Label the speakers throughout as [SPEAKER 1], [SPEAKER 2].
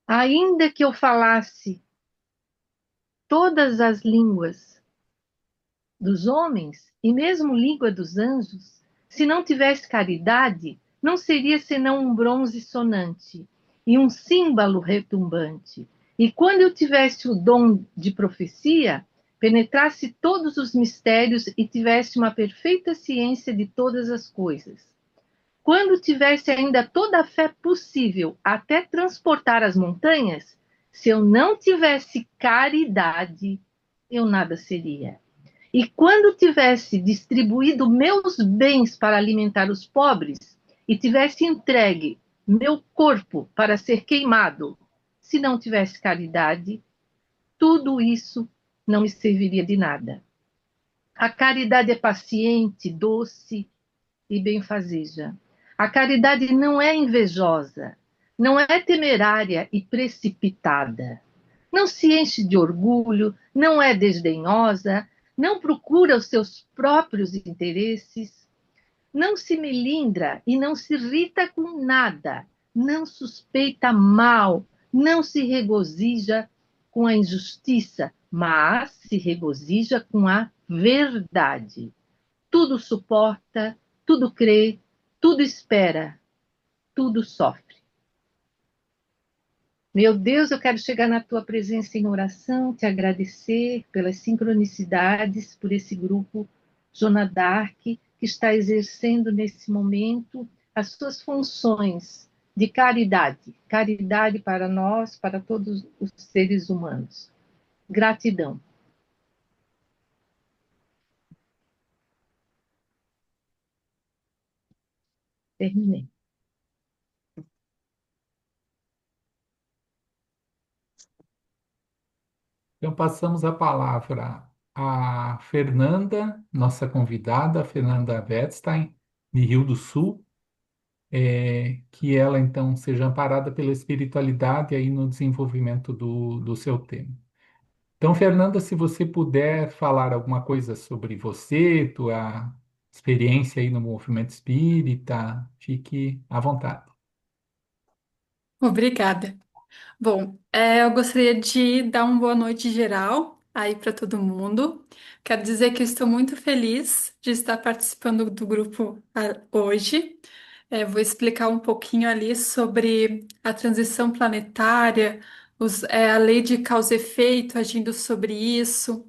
[SPEAKER 1] Ainda que eu falasse todas as línguas dos homens e mesmo língua dos anjos, se não tivesse caridade, não seria senão um bronze sonante e um símbolo retumbante. E quando eu tivesse o dom de profecia, penetrasse todos os mistérios e tivesse uma perfeita ciência de todas as coisas. Quando tivesse ainda toda a fé possível até transportar as montanhas, se eu não tivesse caridade, eu nada seria. E quando tivesse distribuído meus bens para alimentar os pobres e tivesse entregue meu corpo para ser queimado, se não tivesse caridade, tudo isso não me serviria de nada. A caridade é paciente, doce e benfazeja. A caridade não é invejosa, não é temerária e precipitada. Não se enche de orgulho, não é desdenhosa, não procura os seus próprios interesses, não se melindra e não se irrita com nada, não suspeita mal, não se regozija com a injustiça, mas se regozija com a verdade. Tudo suporta, tudo crê, tudo espera, tudo sofre. Meu Deus, eu quero chegar na tua presença em oração, te agradecer pelas sincronicidades, por esse grupo Jonadark que está exercendo nesse momento as suas funções de caridade, caridade para nós, para todos os seres humanos. Gratidão. Terminei.
[SPEAKER 2] Então, passamos a palavra à Fernanda, nossa convidada, a Fernanda Wettstein, de Rio do Sul, que ela, então, seja amparada pela espiritualidade aí no desenvolvimento do seu tema. Então, Fernanda, se você puder falar alguma coisa sobre você, tua experiência aí no movimento espírita, fique à vontade.
[SPEAKER 3] Obrigada. Bom, eu gostaria de dar uma boa noite geral aí para todo mundo. Quero dizer que estou muito feliz de estar participando do grupo hoje. Vou explicar um pouquinho ali sobre a transição planetária, a lei de causa e efeito agindo sobre isso,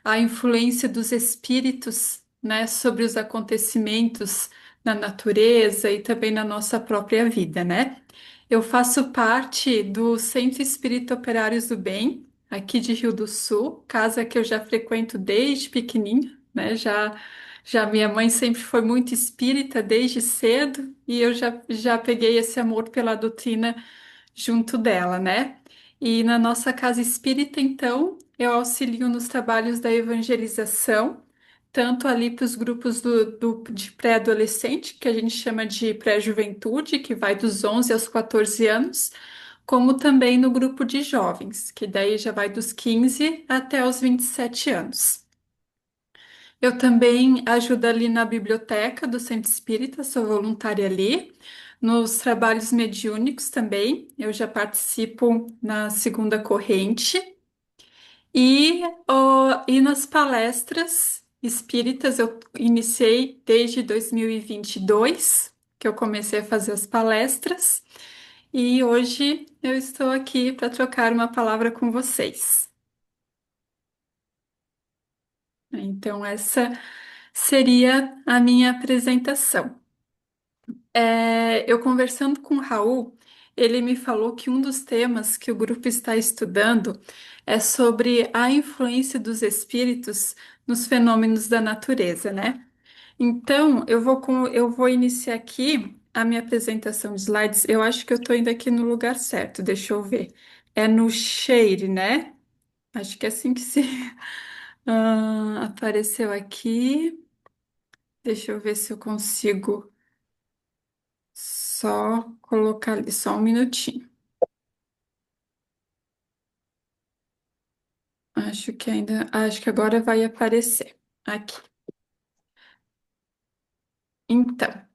[SPEAKER 3] a influência dos espíritos, né, sobre os acontecimentos na natureza e também na nossa própria vida, né? Eu faço parte do Centro Espírita Operários do Bem, aqui de Rio do Sul, casa que eu já frequento desde pequenininha, né? Já minha mãe sempre foi muito espírita desde cedo e eu já peguei esse amor pela doutrina junto dela, né? E na nossa casa espírita, então, eu auxilio nos trabalhos da evangelização, tanto ali para os grupos de pré-adolescente, que a gente chama de pré-juventude, que vai dos 11 aos 14 anos, como também no grupo de jovens, que daí já vai dos 15 até os 27 anos. Eu também ajudo ali na biblioteca do Centro Espírita, sou voluntária ali. Nos trabalhos mediúnicos também, eu já participo na segunda corrente. E nas palestras espíritas, eu iniciei desde 2022, que eu comecei a fazer as palestras. E hoje eu estou aqui para trocar uma palavra com vocês. Então, essa seria a minha apresentação. Eu conversando com o Raul, ele me falou que um dos temas que o grupo está estudando é sobre a influência dos espíritos nos fenômenos da natureza, né? Então, eu vou iniciar aqui a minha apresentação de slides. Eu acho que eu estou indo aqui no lugar certo, deixa eu ver. É no Share, né? Acho que é assim que se apareceu aqui. Deixa eu ver se eu consigo. Só colocar ali, só um minutinho. Acho que agora vai aparecer aqui. Então,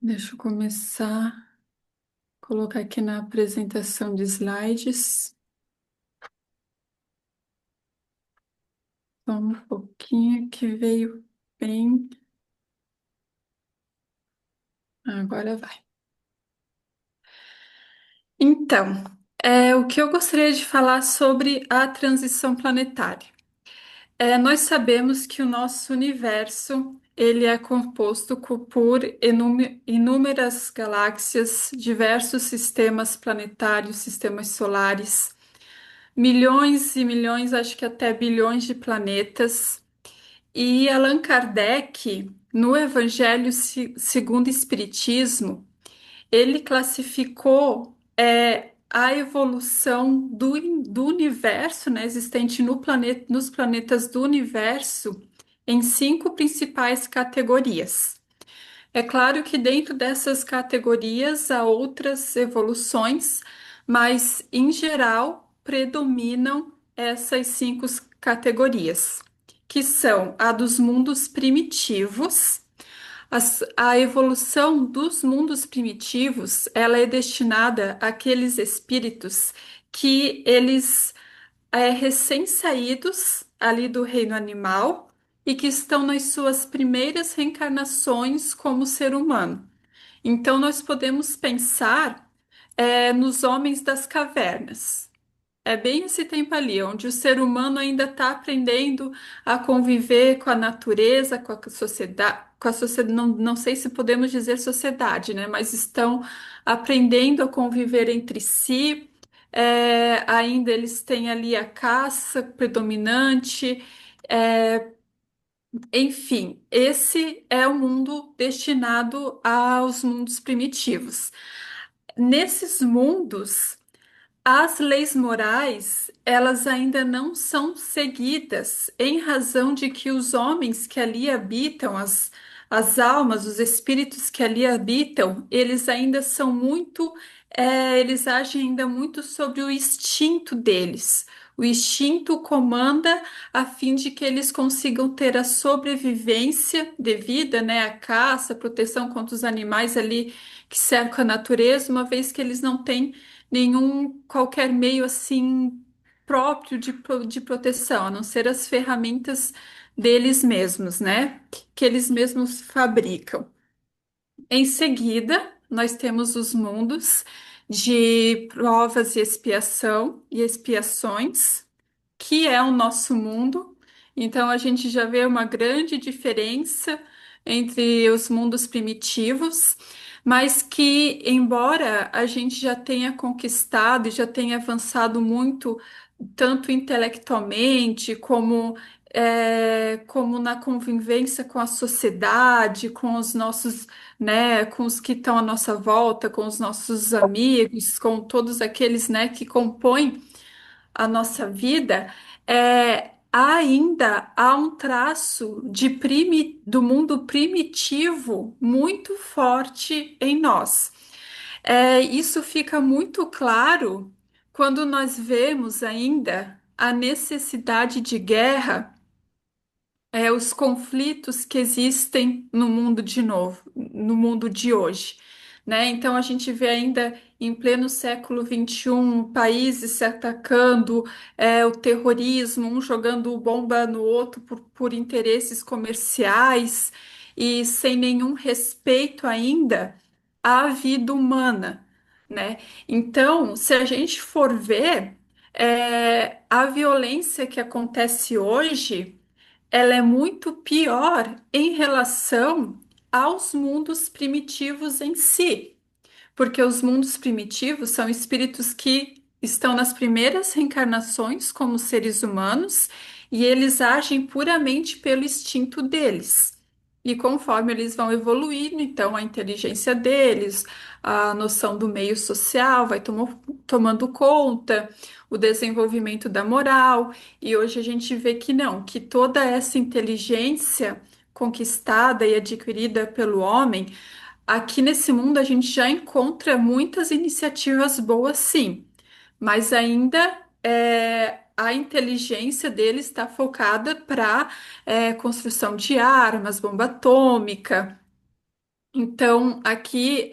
[SPEAKER 3] deixa eu começar. colocar aqui na apresentação de slides. Só um pouquinho que veio bem. Agora vai. Então, o que eu gostaria de falar sobre a transição planetária. Nós sabemos que o nosso universo ele é composto por inúmeras galáxias, diversos sistemas planetários, sistemas solares, milhões e milhões, acho que até bilhões de planetas. E Allan Kardec, no Evangelho segundo o Espiritismo, ele classificou a evolução do universo, né, existente no nos planetas do universo em cinco principais categorias. É claro que dentro dessas categorias há outras evoluções, mas em geral predominam essas cinco categorias, que são a dos mundos primitivos. A evolução dos mundos primitivos, ela é destinada àqueles espíritos que eles recém-saídos ali do reino animal e que estão nas suas primeiras reencarnações como ser humano. Então, nós podemos pensar nos homens das cavernas. É bem esse tempo ali, onde o ser humano ainda está aprendendo a conviver com a natureza, com a sociedade, não sei se podemos dizer sociedade, né? Mas estão aprendendo a conviver entre si. Ainda eles têm ali a caça predominante. É, enfim, esse é o mundo destinado aos mundos primitivos. Nesses mundos as leis morais, elas ainda não são seguidas, em razão de que os homens que ali habitam, as almas, os espíritos que ali habitam, eles ainda são muito, eles agem ainda muito sobre o instinto deles. O instinto comanda a fim de que eles consigam ter a sobrevivência devida, né, à caça, proteção contra os animais ali que cercam a natureza, uma vez que eles não têm nenhum qualquer meio assim próprio de proteção, a não ser as ferramentas deles mesmos, né? Que eles mesmos fabricam. Em seguida, nós temos os mundos de provas e expiação e expiações, que é o nosso mundo. Então, a gente já vê uma grande diferença entre os mundos primitivos, mas que, embora a gente já tenha conquistado e já tenha avançado muito, tanto intelectualmente como. Como na convivência com a sociedade, com os nossos, né, com os que estão à nossa volta, com os nossos amigos, com todos aqueles, né, que compõem a nossa vida, ainda há um traço do mundo primitivo muito forte em nós. Isso fica muito claro quando nós vemos ainda a necessidade de guerra, os conflitos que existem no mundo de novo, no mundo de hoje, né? Então a gente vê ainda em pleno século XXI países se atacando, o terrorismo, um jogando bomba no outro por interesses comerciais e sem nenhum respeito ainda à vida humana, né? Então, se a gente for ver, a violência que acontece hoje ela é muito pior em relação aos mundos primitivos em si, porque os mundos primitivos são espíritos que estão nas primeiras reencarnações como seres humanos e eles agem puramente pelo instinto deles. E conforme eles vão evoluindo, então a inteligência deles, a noção do meio social vai tomando conta, o desenvolvimento da moral, e hoje a gente vê que não, que toda essa inteligência conquistada e adquirida pelo homem. Aqui nesse mundo a gente já encontra muitas iniciativas boas, sim, mas ainda a inteligência dele está focada para construção de armas, bomba atômica. Então, aqui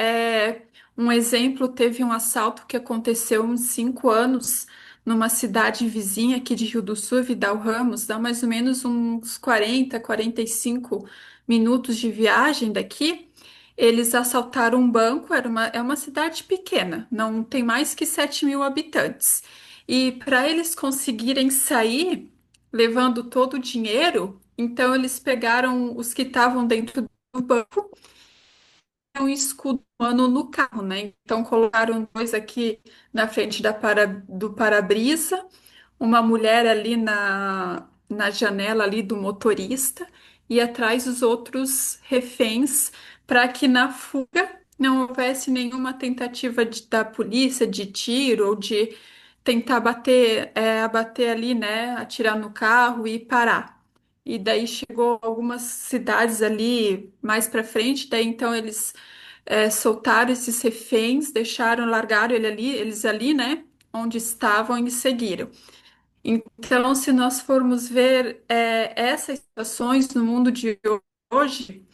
[SPEAKER 3] Um exemplo, teve um assalto que aconteceu uns 5 anos numa cidade vizinha aqui de Rio do Sul, Vidal Ramos, dá mais ou menos uns 45 minutos de viagem daqui. Eles assaltaram um banco, é uma cidade pequena, não tem mais que 7 mil habitantes. E para eles conseguirem sair levando todo o dinheiro, então eles pegaram os que estavam dentro do banco um escudo humano no carro, né? Então colocaram dois aqui na frente do para-brisa, uma mulher ali na janela ali do motorista e atrás os outros reféns para que na fuga não houvesse nenhuma tentativa da polícia de tiro ou de tentar abater ali, né? Atirar no carro e parar. E daí chegou algumas cidades ali mais para frente, daí então eles soltaram esses reféns, largaram eles ali, né, onde estavam e seguiram. Então, se nós formos ver essas situações no mundo de hoje,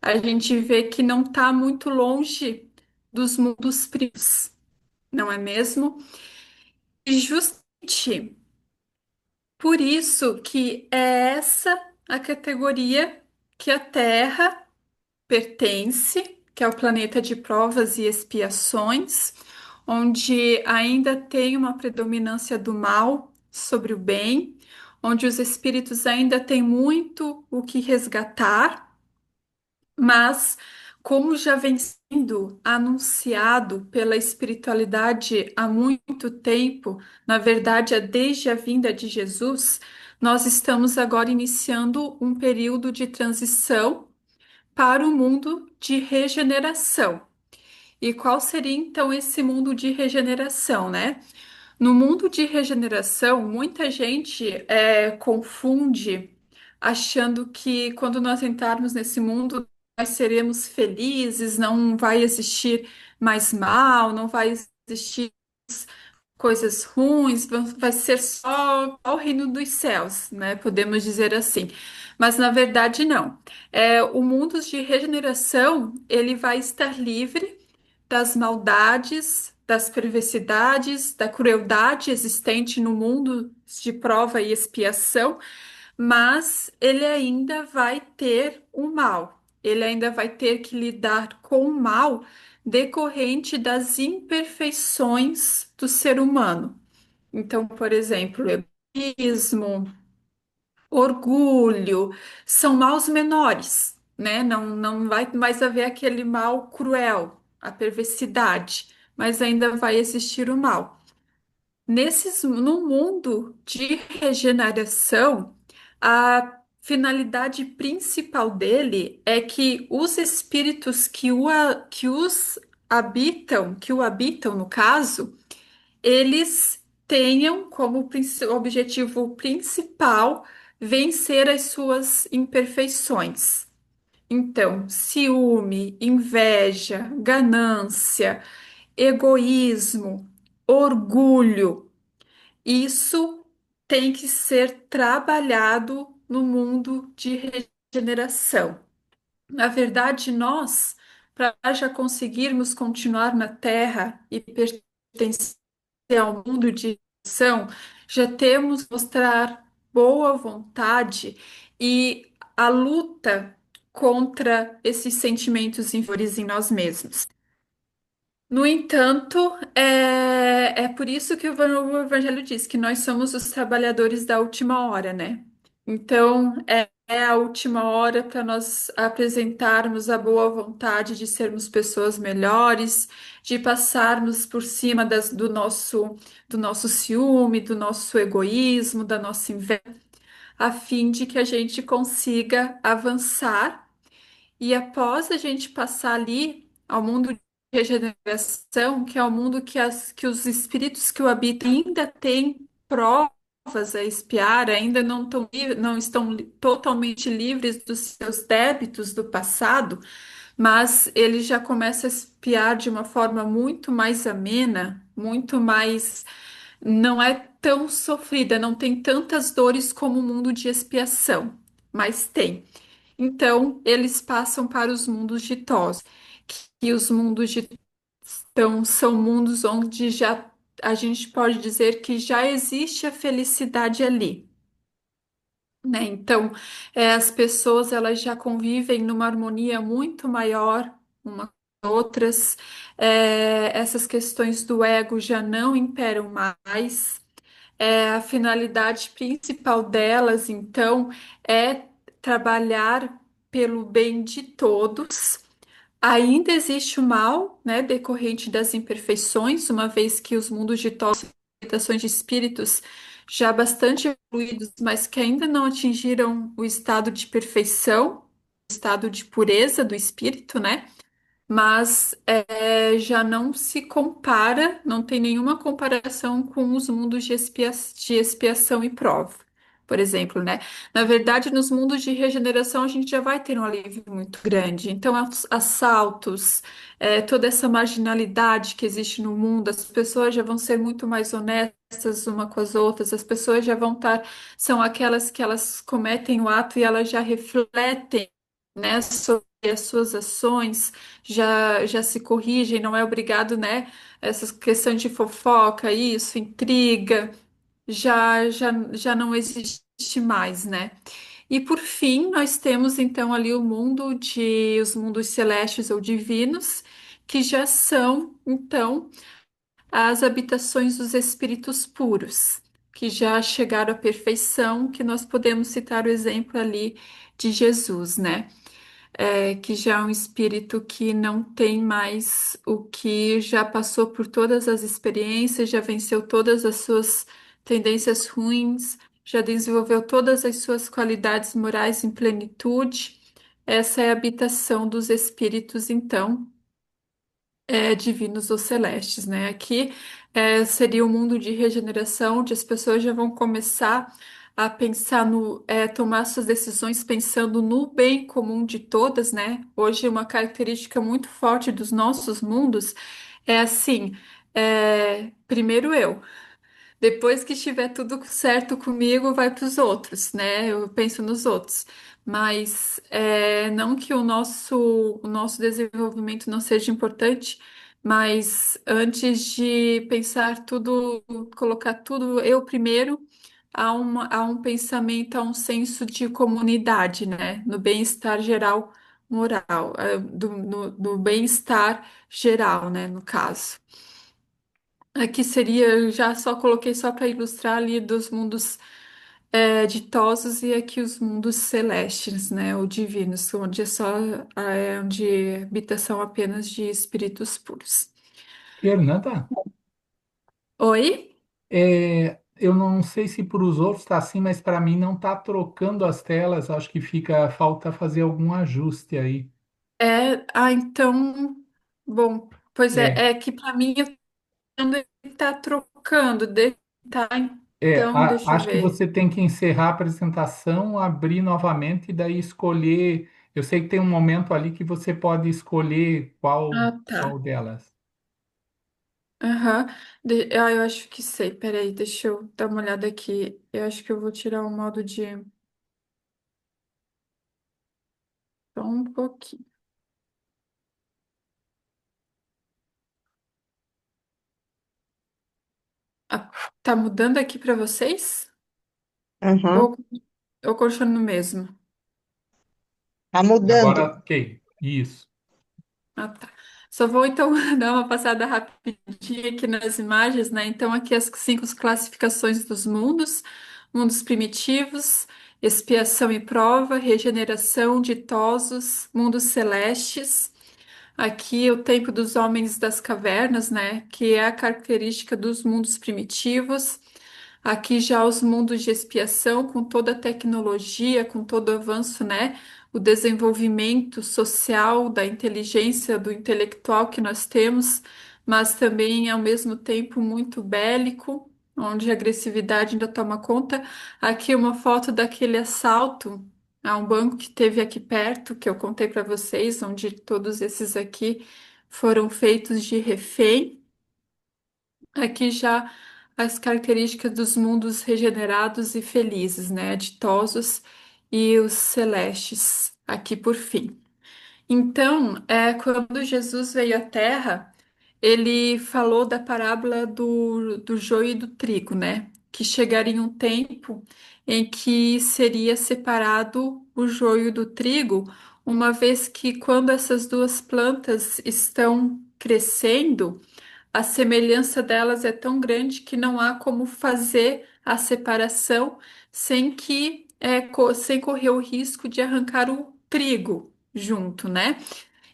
[SPEAKER 3] a gente vê que não está muito longe dos mundos primos, não é mesmo? E justamente por isso que é essa a categoria que a Terra pertence, que é o planeta de provas e expiações, onde ainda tem uma predominância do mal sobre o bem, onde os espíritos ainda têm muito o que resgatar, mas como já vem sendo anunciado pela espiritualidade há muito tempo, na verdade, é desde a vinda de Jesus, nós estamos agora iniciando um período de transição para o mundo de regeneração. E qual seria então esse mundo de regeneração, né? No mundo de regeneração, muita gente confunde achando que quando nós entrarmos nesse mundo, nós seremos felizes, não vai existir mais mal, não vai existir coisas ruins, vai ser só o reino dos céus, né? Podemos dizer assim. Mas na verdade não. O mundo de regeneração, ele vai estar livre das maldades, das perversidades, da crueldade existente no mundo de prova e expiação, mas ele ainda vai ter o mal. Ele ainda vai ter que lidar com o mal decorrente das imperfeições do ser humano. Então, por exemplo, egoísmo, orgulho, são maus menores, né? Não vai mais haver aquele mal cruel, a perversidade, mas ainda vai existir o mal. No mundo de regeneração, a finalidade principal dele é que os espíritos que os habitam, que o habitam, no caso, eles tenham como objetivo principal vencer as suas imperfeições. Então, ciúme, inveja, ganância, egoísmo, orgulho, isso tem que ser trabalhado no mundo de regeneração. Na verdade, nós, para já conseguirmos continuar na Terra e pertencer ao mundo de ação, já temos que mostrar boa vontade e a luta contra esses sentimentos inferiores em nós mesmos. No entanto, é por isso que o Evangelho diz que nós somos os trabalhadores da última hora, né? Então, é a última hora para nós apresentarmos a boa vontade de sermos pessoas melhores, de passarmos por cima do nosso ciúme, do nosso egoísmo, da nossa inveja, a fim de que a gente consiga avançar e após a gente passar ali ao mundo de regeneração, que é o mundo que os espíritos que o habitam ainda têm provas a expiar, ainda não estão totalmente livres dos seus débitos do passado, mas ele já começa a expiar de uma forma muito mais amena, muito mais. Não é tão sofrida, não tem tantas dores como o mundo de expiação, mas tem. Então, eles passam para os mundos ditosos, que os mundos ditosos Então, são mundos onde já a gente pode dizer que já existe a felicidade ali, né? Então, as pessoas elas já convivem numa harmonia muito maior uma com outras. Essas questões do ego já não imperam mais. A finalidade principal delas, então, é trabalhar pelo bem de todos. Ainda existe o mal, né, decorrente das imperfeições, uma vez que os mundos de habitações de espíritos já bastante evoluídos, mas que ainda não atingiram o estado de perfeição, o estado de pureza do espírito, né? Mas já não se compara, não tem nenhuma comparação com os mundos de expiação e prova, por exemplo, né? Na verdade, nos mundos de regeneração, a gente já vai ter um alívio muito grande. Então, assaltos, toda essa marginalidade que existe no mundo, as pessoas já vão ser muito mais honestas uma com as outras, as pessoas já vão estar, são aquelas que elas cometem o ato e elas já refletem, né, sobre as suas ações já se corrigem, não é obrigado, né? Essa questão de fofoca, isso, intriga, já não existe mais, né? E por fim, nós temos então ali o mundo de os mundos celestes ou divinos, que já são então as habitações dos espíritos puros, que já chegaram à perfeição, que nós podemos citar o exemplo ali de Jesus, né? Que já é um espírito que não tem mais o que já passou por todas as experiências, já venceu todas as suas tendências ruins, já desenvolveu todas as suas qualidades morais em plenitude. Essa é a habitação dos espíritos, então divinos ou celestes, né? Aqui seria o mundo de regeneração, onde as pessoas já vão começar a pensar tomar suas decisões pensando no bem comum de todas, né? Hoje, uma característica muito forte dos nossos mundos é assim, primeiro eu. Depois que estiver tudo certo comigo, vai para os outros, né? Eu penso nos outros. Mas não que o nosso desenvolvimento não seja importante, mas antes de pensar tudo, colocar tudo eu primeiro, há um pensamento, há um senso de comunidade, né? No bem-estar geral moral, do bem-estar geral, né? No caso. Aqui seria, eu já só coloquei só para ilustrar ali dos mundos ditosos e aqui os mundos celestes, né, ou divinos, onde é só onde habitação apenas de espíritos puros.
[SPEAKER 2] Fernanda,
[SPEAKER 3] Oi?
[SPEAKER 2] eu não sei se para os outros está assim, mas para mim não está trocando as telas. Acho que falta fazer algum ajuste aí.
[SPEAKER 3] Então, bom, pois
[SPEAKER 2] É,
[SPEAKER 3] é que para mim eu também tá trocando, tá, então deixa eu
[SPEAKER 2] acho que
[SPEAKER 3] ver.
[SPEAKER 2] você tem que encerrar a apresentação, abrir novamente e daí escolher. Eu sei que tem um momento ali que você pode escolher
[SPEAKER 3] Ah,
[SPEAKER 2] qual
[SPEAKER 3] tá.
[SPEAKER 2] delas.
[SPEAKER 3] Aham. Eu acho que sei. Peraí, deixa eu dar uma olhada aqui. Eu acho que eu vou tirar o modo de. Só um pouquinho. Ah, tá mudando aqui para vocês?
[SPEAKER 4] Aham,
[SPEAKER 3] Ou eu continuo no mesmo?
[SPEAKER 4] tá mudando.
[SPEAKER 2] Agora, ok, isso.
[SPEAKER 3] Ah, tá. Só vou então dar uma passada rapidinha aqui nas imagens, né? Então, aqui as cinco classificações dos mundos: mundos primitivos, expiação e prova, regeneração, ditosos, mundos celestes. Aqui o tempo dos homens das cavernas, né? Que é a característica dos mundos primitivos. Aqui já os mundos de expiação, com toda a tecnologia, com todo o avanço, né? O desenvolvimento social, da inteligência, do intelectual que nós temos, mas também ao mesmo tempo muito bélico, onde a agressividade ainda toma conta. Aqui uma foto daquele assalto a um banco que teve aqui perto, que eu contei para vocês, onde todos esses aqui foram feitos de refém. Aqui já as características dos mundos regenerados e felizes, né? Ditosos e os celestes, aqui por fim. Então, quando Jesus veio à Terra, ele falou da parábola do joio e do trigo, né? Que chegaria um tempo em que seria separado o joio do trigo, uma vez que quando essas duas plantas estão crescendo, a semelhança delas é tão grande que não há como fazer a separação sem correr o risco de arrancar o trigo junto, né?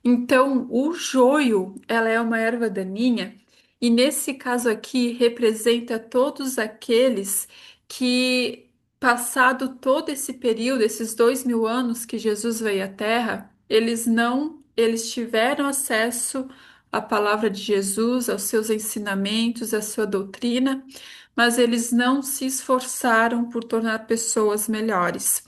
[SPEAKER 3] Então, o joio, ela é uma erva daninha e nesse caso aqui representa todos aqueles que, passado todo esse período, esses 2000 anos que Jesus veio à Terra, eles tiveram acesso à palavra de Jesus, aos seus ensinamentos, à sua doutrina, mas eles não se esforçaram por tornar pessoas melhores.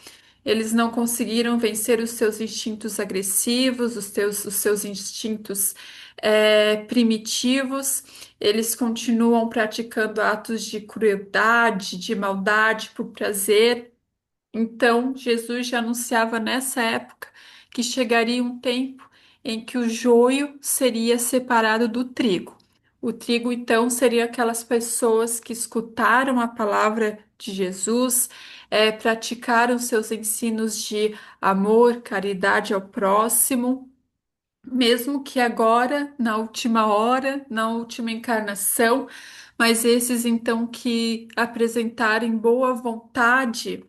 [SPEAKER 3] Eles não conseguiram vencer os seus instintos agressivos, os seus instintos primitivos. Eles continuam praticando atos de crueldade, de maldade por prazer. Então, Jesus já anunciava nessa época que chegaria um tempo em que o joio seria separado do trigo. O trigo, então, seria aquelas pessoas que escutaram a palavra de Jesus, praticaram seus ensinos de amor, caridade ao próximo, mesmo que agora, na última hora, na última encarnação, mas esses então que apresentarem boa vontade,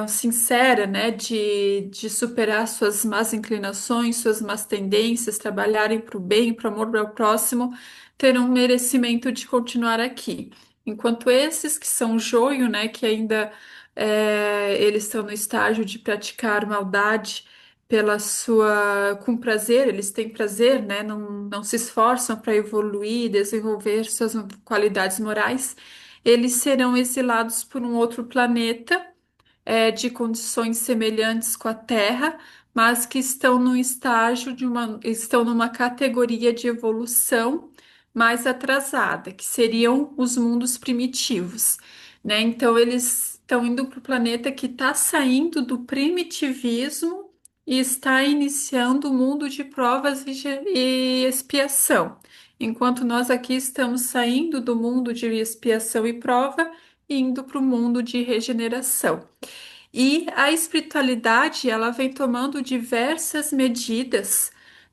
[SPEAKER 3] sincera, né, de superar suas más inclinações, suas más tendências, trabalharem para o bem, para o amor ao próximo, terão merecimento de continuar aqui. Enquanto esses que são joio, né, que ainda eles estão no estágio de praticar maldade com prazer, eles têm prazer, né? Não se esforçam para evoluir, desenvolver suas qualidades morais, eles serão exilados por um outro planeta, de condições semelhantes com a Terra, mas que estão num estágio estão numa categoria de evolução mais atrasada, que seriam os mundos primitivos, né? Então eles estão indo para o planeta que está saindo do primitivismo e está iniciando o mundo de provas e expiação. Enquanto nós aqui estamos saindo do mundo de expiação e prova, e indo para o mundo de regeneração. E a espiritualidade, ela vem tomando diversas medidas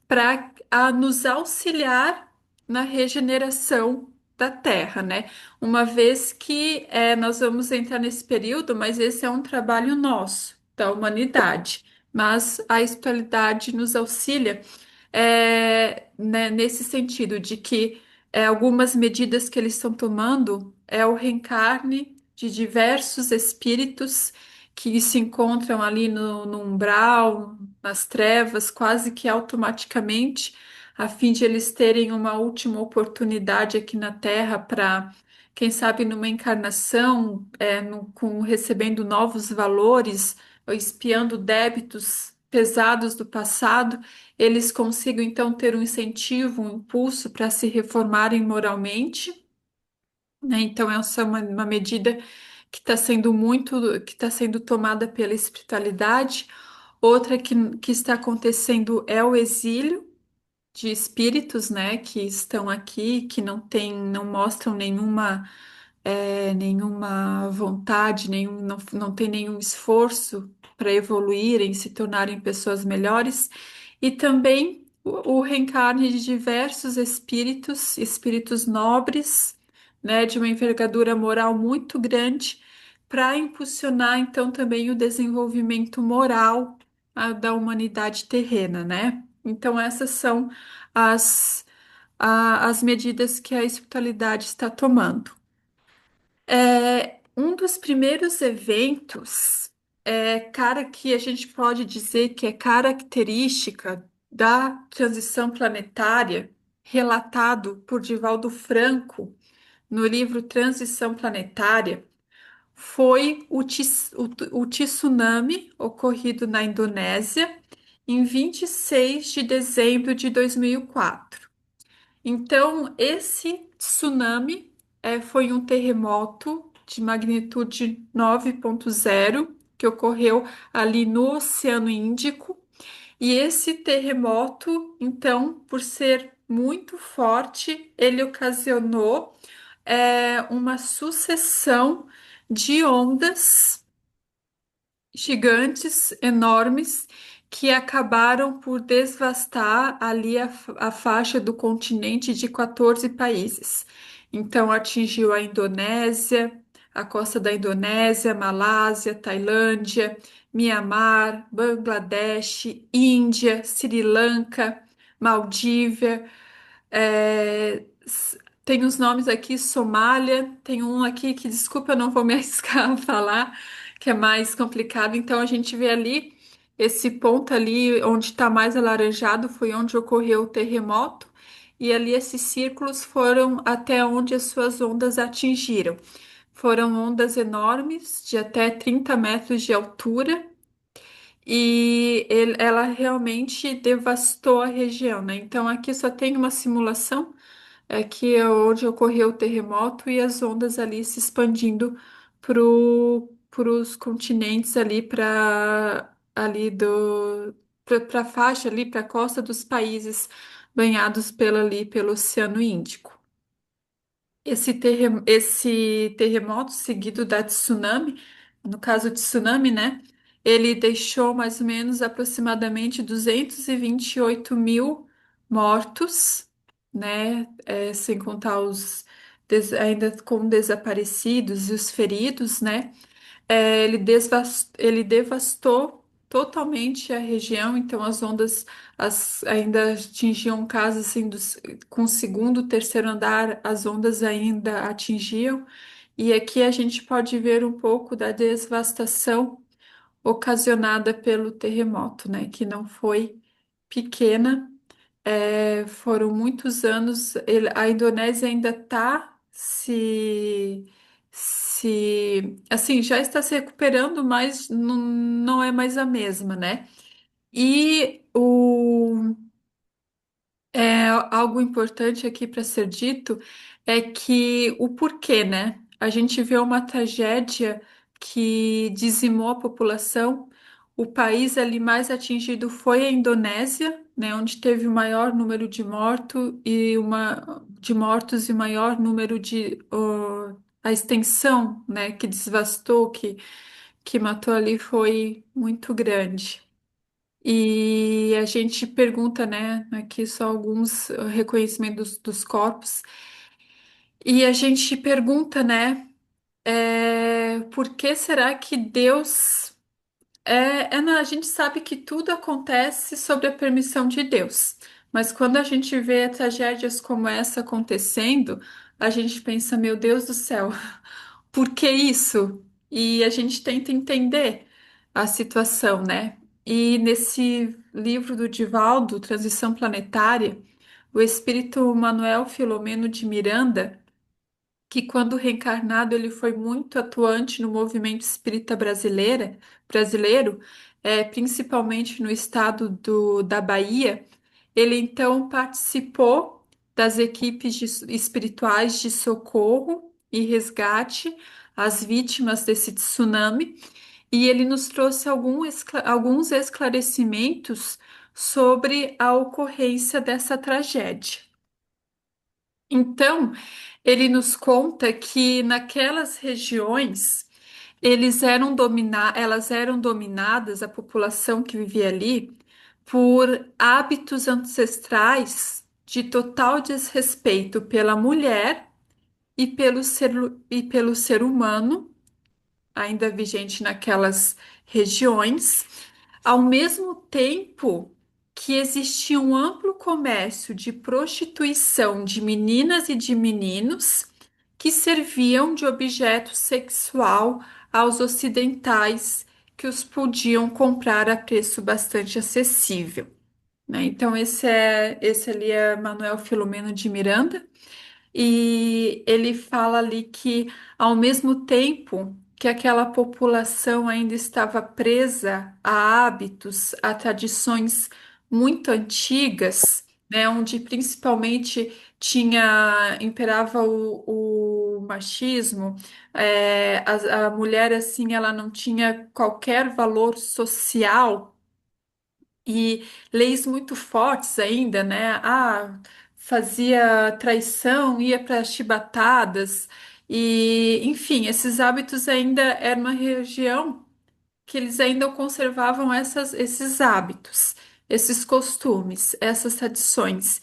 [SPEAKER 3] para nos auxiliar na regeneração da Terra, né? Uma vez que nós vamos entrar nesse período, mas esse é um trabalho nosso, da humanidade. Mas a espiritualidade nos auxilia né, nesse sentido de que algumas medidas que eles estão tomando é o reencarne de diversos espíritos que se encontram ali no umbral, nas trevas, quase que automaticamente, a fim de eles terem uma última oportunidade aqui na Terra para, quem sabe, numa encarnação, recebendo novos valores, ou expiando débitos pesados do passado, eles consigam então ter um incentivo, um impulso para se reformarem moralmente, né? Então, essa é uma medida que está sendo tomada pela espiritualidade. Outra que está acontecendo é o exílio de espíritos, né, que estão aqui, que não mostram nenhuma vontade, não tem nenhum esforço para evoluírem, se tornarem pessoas melhores, e também o reencarne de diversos espíritos, espíritos nobres, né, de uma envergadura moral muito grande, para impulsionar então também o desenvolvimento moral da humanidade terrena, né? Então essas são as, as medidas que a espiritualidade está tomando. Um dos primeiros eventos, cara, que a gente pode dizer que é característica da transição planetária, relatado por Divaldo Franco no livro Transição Planetária, foi o tsunami ocorrido na Indonésia em 26 de dezembro de 2004. Então, esse tsunami foi um terremoto de magnitude 9,0 que ocorreu ali no Oceano Índico. E esse terremoto, então, por ser muito forte, ele ocasionou uma sucessão de ondas gigantes, enormes, que acabaram por devastar ali a faixa do continente de 14 países. Então, atingiu a Indonésia, a costa da Indonésia, Malásia, Tailândia, Mianmar, Bangladesh, Índia, Sri Lanka, Maldívia. Tem os nomes aqui, Somália, tem um aqui que, desculpa, eu não vou me arriscar a falar, que é mais complicado. Então a gente vê ali, esse ponto ali onde está mais alaranjado foi onde ocorreu o terremoto, e ali esses círculos foram até onde as suas ondas atingiram. Foram ondas enormes, de até 30 metros de altura, e ela realmente devastou a região, né? Então aqui só tem uma simulação que é onde ocorreu o terremoto e as ondas ali se expandindo para os continentes ali para ali do para a faixa ali para a costa dos países banhados pelo Oceano Índico. Esse terremoto seguido da tsunami, no caso de tsunami, né? Ele deixou mais ou menos aproximadamente 228 mil mortos, né? Sem contar ainda com desaparecidos e os feridos, né? Ele devastou totalmente a região, então as ondas ainda atingiam casas assim, com o segundo, terceiro andar, as ondas ainda atingiam, e aqui a gente pode ver um pouco da devastação ocasionada pelo terremoto, né? Que não foi pequena, foram muitos anos. A Indonésia ainda está assim, já está se recuperando, mas não é mais a mesma, né? E algo importante aqui para ser dito é que o porquê, né? A gente vê uma tragédia que dizimou a população. O país ali mais atingido foi a Indonésia, né? Onde teve o maior número de mortos e o maior número a extensão, né? Que devastou, que matou ali foi muito grande. E a gente pergunta, né, aqui só alguns reconhecimentos dos corpos, e a gente pergunta, né, por que será que Deus a gente sabe que tudo acontece sob a permissão de Deus, mas quando a gente vê tragédias como essa acontecendo, a gente pensa, meu Deus do céu, por que isso? E a gente tenta entender a situação, né? E nesse livro do Divaldo, Transição Planetária, o espírito Manuel Filomeno de Miranda, que quando reencarnado ele foi muito atuante no movimento espírita brasileiro, principalmente no estado da Bahia, ele então participou das equipes espirituais de socorro e resgate às vítimas desse tsunami, e ele nos trouxe alguns esclarecimentos sobre a ocorrência dessa tragédia. Então, ele nos conta que naquelas regiões elas eram dominadas, a população que vivia ali, por hábitos ancestrais de total desrespeito pela mulher e pelo ser humano, ainda vigente naquelas regiões, ao mesmo tempo que existia um amplo comércio de prostituição de meninas e de meninos que serviam de objeto sexual aos ocidentais que os podiam comprar a preço bastante acessível, né? Então esse ali é Manuel Filomeno de Miranda. E ele fala ali que, ao mesmo tempo que aquela população ainda estava presa a hábitos, a tradições muito antigas, né, onde principalmente imperava o machismo, a mulher assim, ela não tinha qualquer valor social e leis muito fortes ainda, né? fazia traição, ia para chibatadas, e, enfim, esses hábitos ainda era uma região que eles ainda conservavam esses hábitos, esses costumes, essas tradições.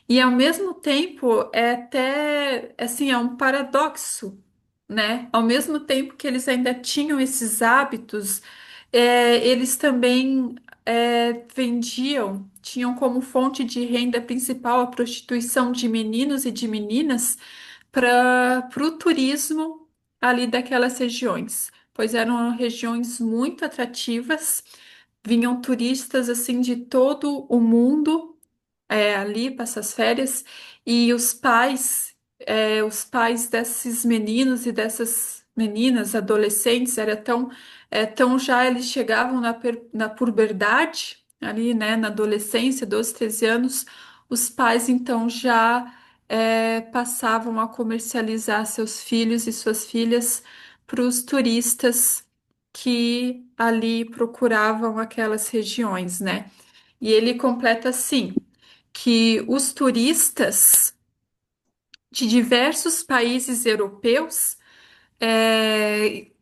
[SPEAKER 3] E ao mesmo tempo é até assim, é um paradoxo, né? Ao mesmo tempo que eles ainda tinham esses hábitos, eles também vendiam, tinham como fonte de renda principal a prostituição de meninos e de meninas para o turismo ali daquelas regiões, pois eram regiões muito atrativas, vinham turistas assim de todo o mundo ali passar as férias e os pais desses meninos e dessas meninas, adolescentes, tão já eles chegavam na puberdade, ali, né, na adolescência, 12, 13 anos, os pais então já passavam a comercializar seus filhos e suas filhas para os turistas que ali procuravam aquelas regiões, né? E ele completa assim que os turistas de diversos países europeus,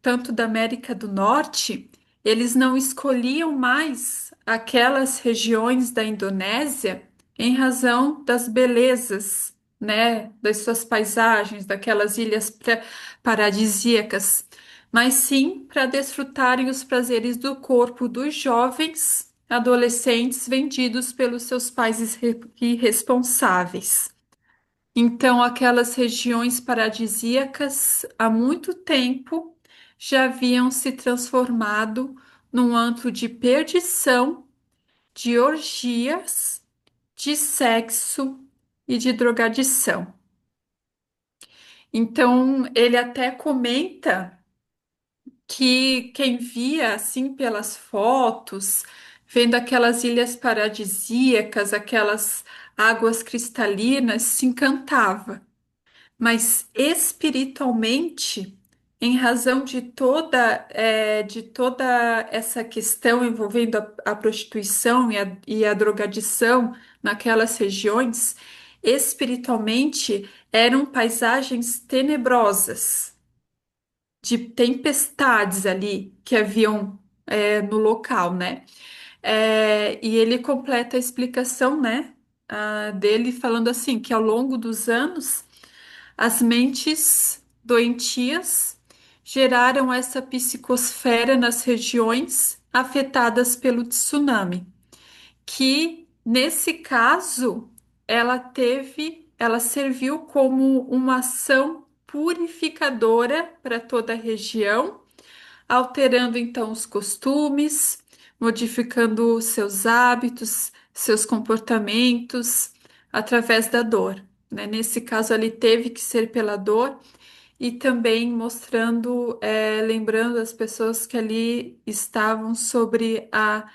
[SPEAKER 3] tanto da América do Norte, eles não escolhiam mais aquelas regiões da Indonésia em razão das belezas, né, das suas paisagens, daquelas ilhas paradisíacas, mas sim para desfrutarem os prazeres do corpo dos jovens adolescentes vendidos pelos seus pais irresponsáveis. Então, aquelas regiões paradisíacas, há muito tempo, já haviam se transformado num antro de perdição, de orgias, de sexo e de drogadição. Então, ele até comenta que quem via assim pelas fotos, vendo aquelas ilhas paradisíacas, aquelas águas cristalinas, se encantava. Mas espiritualmente, em razão de toda essa questão envolvendo a prostituição e a drogadição naquelas regiões, espiritualmente eram paisagens tenebrosas, de tempestades ali que haviam no local, né? E ele completa a explicação, né, dele falando assim que ao longo dos anos as mentes doentias geraram essa psicosfera nas regiões afetadas pelo tsunami, que nesse caso ela serviu como uma ação purificadora para toda a região, alterando então os costumes, modificando seus hábitos, seus comportamentos através da dor, né? Nesse caso, ali teve que ser pela dor e também mostrando, lembrando as pessoas que ali estavam sobre a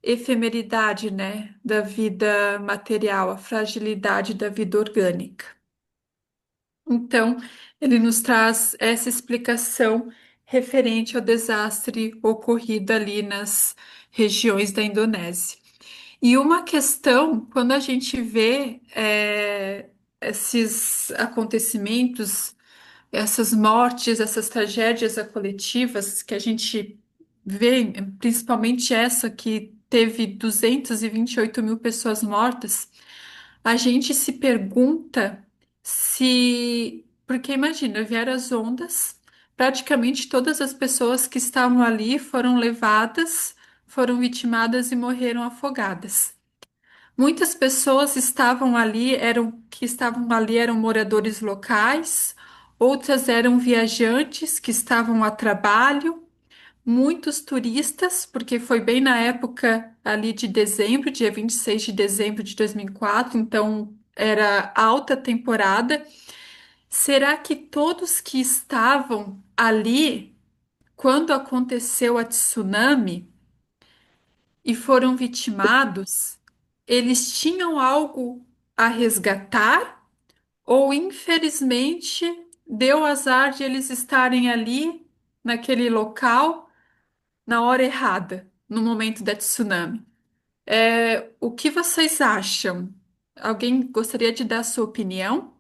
[SPEAKER 3] efemeridade, né, da vida material, a fragilidade da vida orgânica. Então, ele nos traz essa explicação referente ao desastre ocorrido ali nas regiões da Indonésia. E uma questão, quando a gente vê esses acontecimentos, essas mortes, essas tragédias coletivas que a gente vê, principalmente essa que teve 228 mil pessoas mortas, a gente se pergunta se. Porque imagina, vieram as ondas, praticamente todas as pessoas que estavam ali foram levadas, foram vitimadas e morreram afogadas. Muitas pessoas que estavam ali eram moradores locais, outras eram viajantes que estavam a trabalho, muitos turistas, porque foi bem na época ali de dezembro, dia 26 de dezembro de 2004, então era alta temporada. Será que todos que estavam ali quando aconteceu a tsunami e foram vitimados, eles tinham algo a resgatar ou infelizmente deu azar de eles estarem ali naquele local na hora errada, no momento da tsunami? O que vocês acham? Alguém gostaria de dar sua opinião?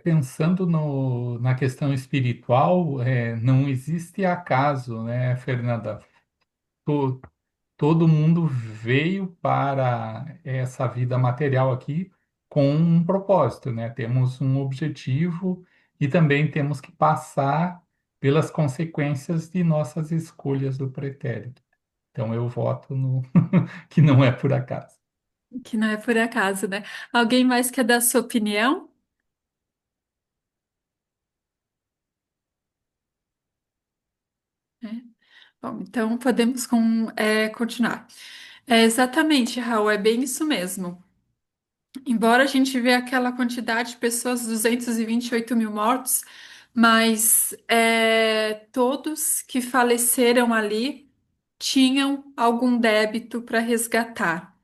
[SPEAKER 2] Pensando na questão espiritual, não existe acaso, né, Fernanda? To- Todo mundo veio para essa vida material aqui com um propósito, né? Temos um objetivo e também temos que passar pelas consequências de nossas escolhas do pretérito. Então eu voto no que não é por acaso.
[SPEAKER 3] Que não é por acaso, né? Alguém mais quer dar sua opinião? É. Bom, então podemos continuar. Exatamente, Raul, é bem isso mesmo. Embora a gente vê aquela quantidade de pessoas, 228 mil mortos, mas todos que faleceram ali tinham algum débito para resgatar.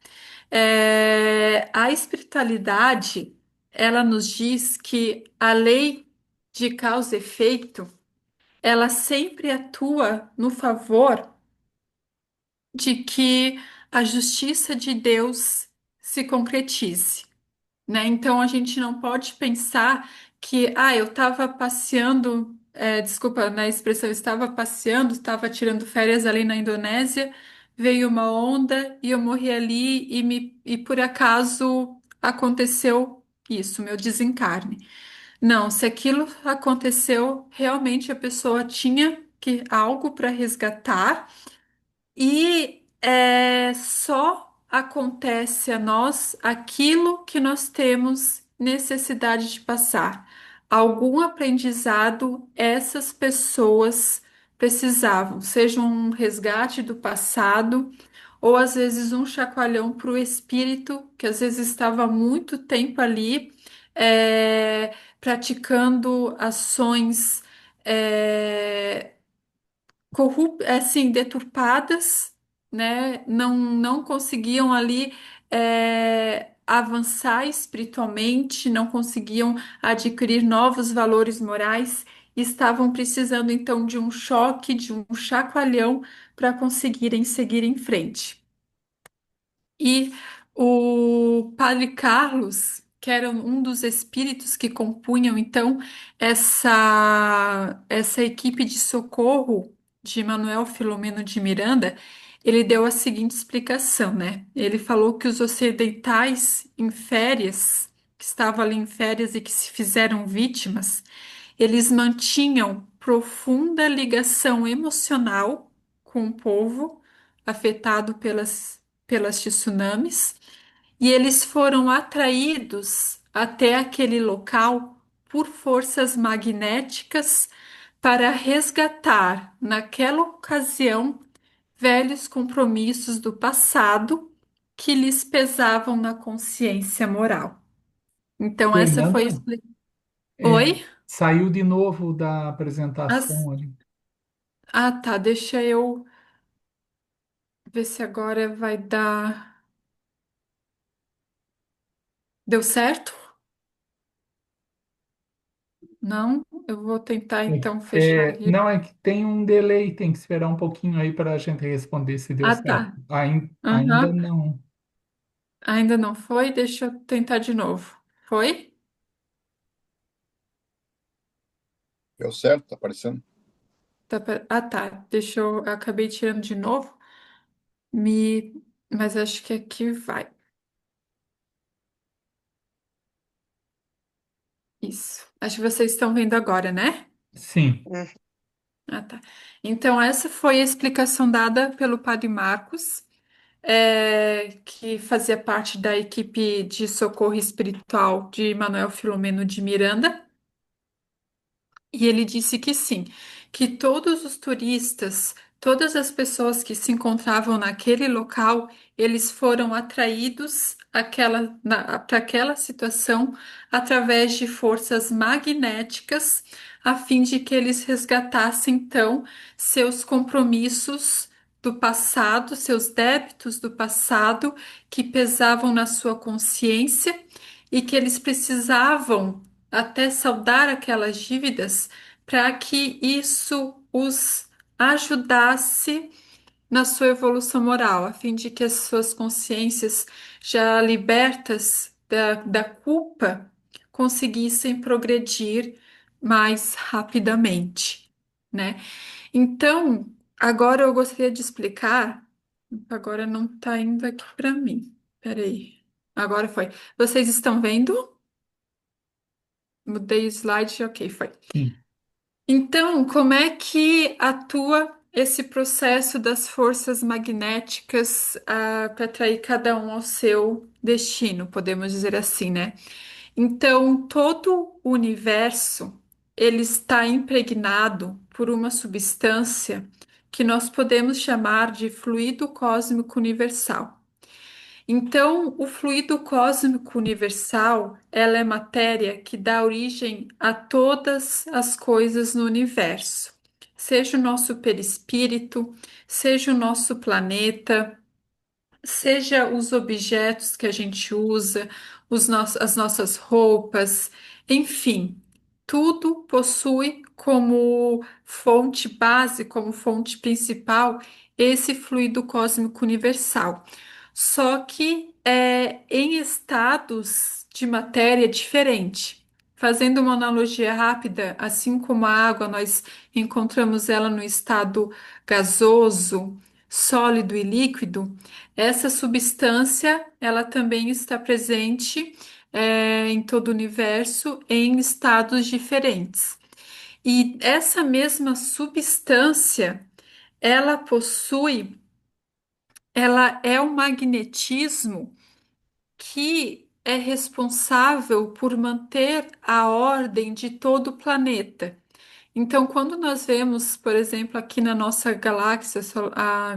[SPEAKER 3] A espiritualidade, ela nos diz que a lei de causa e efeito, ela sempre atua no favor de que a justiça de Deus se concretize, né? Então a gente não pode pensar que, eu estava passeando, desculpa, na expressão, eu estava passeando, estava tirando férias ali na Indonésia, veio uma onda e eu morri ali e por acaso aconteceu isso, meu desencarne. Não, se aquilo aconteceu, realmente a pessoa tinha que algo para resgatar e só acontece a nós aquilo que nós temos necessidade de passar. Algum aprendizado essas pessoas precisavam, seja um resgate do passado, ou às vezes um chacoalhão para o espírito, que às vezes estava há muito tempo ali, praticando ações. é, assim, deturpadas, né? Não conseguiam ali avançar espiritualmente, não conseguiam adquirir novos valores morais, e estavam precisando então de um choque, de um chacoalhão para conseguirem seguir em frente. E o Padre Carlos, que era um dos espíritos que compunham então essa equipe de socorro de Manuel Filomeno de Miranda, ele deu a seguinte explicação, né? Ele falou que os ocidentais em férias, que estavam ali em férias e que se fizeram vítimas, eles mantinham profunda ligação emocional com o povo afetado pelas tsunamis, e eles foram atraídos até aquele local por forças magnéticas para resgatar, naquela ocasião, velhos compromissos do passado que lhes pesavam na consciência moral. Então, essa foi a
[SPEAKER 2] Fernanda,
[SPEAKER 3] explicação.
[SPEAKER 2] é,
[SPEAKER 3] Oi?
[SPEAKER 2] saiu de novo da
[SPEAKER 3] As-
[SPEAKER 2] apresentação ali.
[SPEAKER 3] tá, deixa eu ver se agora vai dar. Deu certo? Não? Eu vou tentar então fechar aqui.
[SPEAKER 2] Não, é que tem um delay, tem que esperar um pouquinho aí para a gente responder se deu
[SPEAKER 3] Ah,
[SPEAKER 2] certo.
[SPEAKER 3] tá.
[SPEAKER 2] Ainda
[SPEAKER 3] Aham.
[SPEAKER 2] não.
[SPEAKER 3] Ainda não foi? Deixa eu tentar de novo. Foi?
[SPEAKER 5] Deu certo? Tá aparecendo?
[SPEAKER 3] Tá. Eu acabei tirando de novo. Me... Mas acho que aqui vai. Isso. Acho que vocês estão vendo agora, né?
[SPEAKER 2] Sim,
[SPEAKER 4] Hum.
[SPEAKER 3] Ah, tá. Então, essa foi a explicação dada pelo Padre Marcos, que fazia parte da equipe de socorro espiritual de Manuel Filomeno de Miranda. E ele disse que sim, que todos os turistas, todas as pessoas que se encontravam naquele local, eles foram atraídos para aquela situação através de forças magnéticas, a fim de que eles resgatassem então seus compromissos do passado, seus débitos do passado que pesavam na sua consciência e que eles precisavam até saldar aquelas dívidas para que isso os ajudasse na sua evolução moral, a fim de que as suas consciências, já libertas da culpa, conseguissem progredir mais rapidamente, né? Então, agora eu gostaria de explicar. Agora não está indo aqui para mim. Peraí. Agora foi. Vocês estão vendo? Mudei o slide, ok, foi.
[SPEAKER 2] Sim.
[SPEAKER 3] Então, como é que atua esse processo das forças magnéticas para atrair cada um ao seu destino, podemos dizer assim, né? Então, todo o universo ele está impregnado por uma substância que nós podemos chamar de fluido cósmico universal. Então, o fluido cósmico universal, ela é matéria que dá origem a todas as coisas no universo, seja o nosso perispírito, seja o nosso planeta, seja os objetos que a gente usa, as nossas roupas, enfim, tudo possui como fonte base, como fonte principal, esse fluido cósmico universal. Só que é em estados de matéria diferente. Fazendo uma analogia rápida, assim como a água, nós encontramos ela no estado gasoso, sólido e líquido. Essa substância, ela também está presente, em todo o universo em estados diferentes. E essa mesma substância, ela possui, ela é um magnetismo que é responsável por manter a ordem de todo o planeta. Então, quando nós vemos, por exemplo, aqui na nossa galáxia, a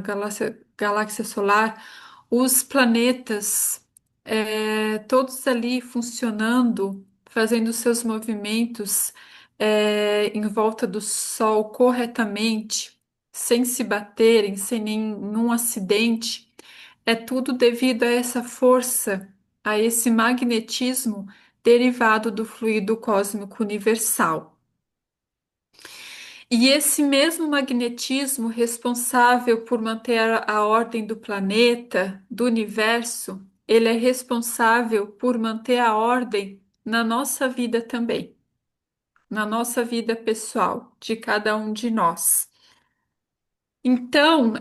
[SPEAKER 3] galáxia solar, os planetas, todos ali funcionando, fazendo seus movimentos, em volta do Sol corretamente, sem se baterem, sem nenhum acidente, é tudo devido a essa força, a esse magnetismo derivado do fluido cósmico universal. E esse mesmo magnetismo responsável por manter a ordem do planeta, do universo, ele é responsável por manter a ordem na nossa vida também, na nossa vida pessoal, de cada um de nós. Então,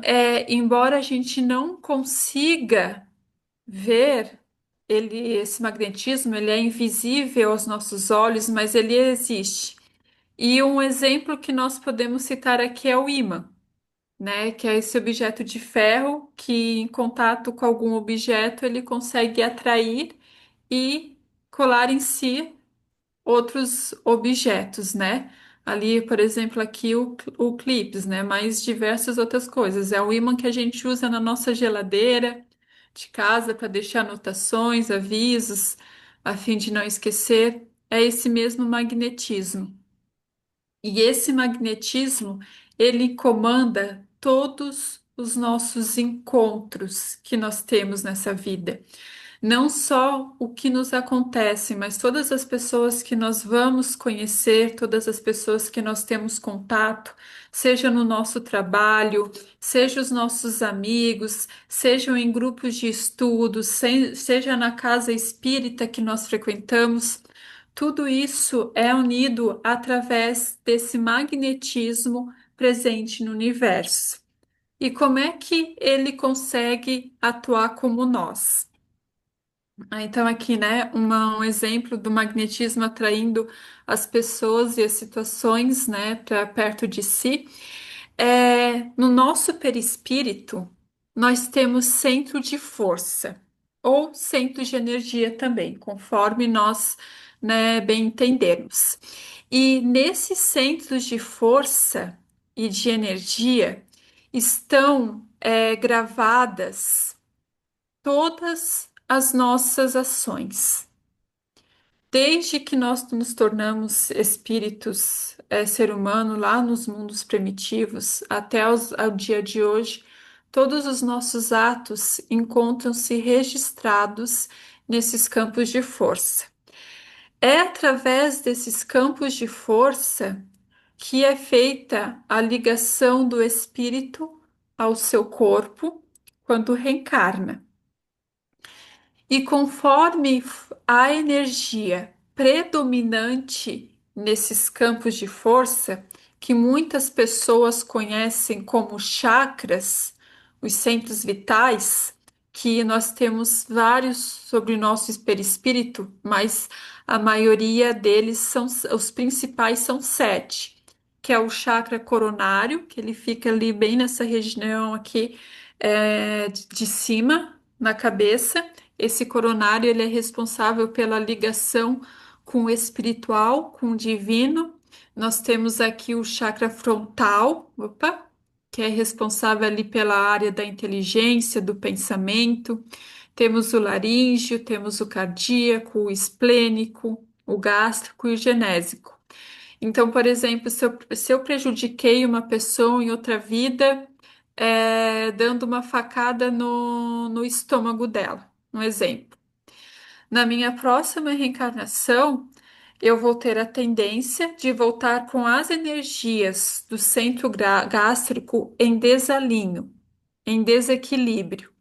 [SPEAKER 3] embora a gente não consiga ver esse magnetismo, ele é invisível aos nossos olhos, mas ele existe. E um exemplo que nós podemos citar aqui é o ímã, né? Que é esse objeto de ferro que, em contato com algum objeto, ele consegue atrair e colar em si outros objetos, né? Ali, por exemplo, aqui o clips, né? Mais diversas outras coisas. É o ímã que a gente usa na nossa geladeira de casa para deixar anotações, avisos, a fim de não esquecer. É esse mesmo magnetismo. E esse magnetismo, ele comanda todos os nossos encontros que nós temos nessa vida. Não só o que nos acontece, mas todas as pessoas que nós vamos conhecer, todas as pessoas que nós temos contato, seja no nosso trabalho, seja os nossos amigos, sejam em grupos de estudos, seja na casa espírita que nós frequentamos. Tudo isso é unido através desse magnetismo presente no universo. E como é que ele consegue atuar como nós? Então, aqui, né, um exemplo do magnetismo atraindo as pessoas e as situações, né, para perto de si. No nosso perispírito, nós temos centro de força ou centro de energia também, conforme nós, né, bem entendermos. E nesses centros de força e de energia estão, gravadas todas as nossas ações. Desde que nós nos tornamos espíritos, ser humano, lá nos mundos primitivos, até ao dia de hoje, todos os nossos atos encontram-se registrados nesses campos de força. É através desses campos de força que é feita a ligação do espírito ao seu corpo quando reencarna. E conforme a energia predominante nesses campos de força, que muitas pessoas conhecem como chakras, os centros vitais, que nós temos vários sobre o nosso perispírito, mas a maioria deles são, os principais são sete, que é o chakra coronário, que ele fica ali bem nessa região aqui, de cima, na cabeça. Esse coronário ele é responsável pela ligação com o espiritual, com o divino. Nós temos aqui o chakra frontal, opa, que é responsável ali pela área da inteligência, do pensamento. Temos o laríngeo, temos o cardíaco, o esplênico, o gástrico e o genésico. Então, por exemplo, se eu prejudiquei uma pessoa em outra vida, dando uma facada no estômago dela, um exemplo. Na minha próxima reencarnação, eu vou ter a tendência de voltar com as energias do centro gástrico em desalinho, em desequilíbrio.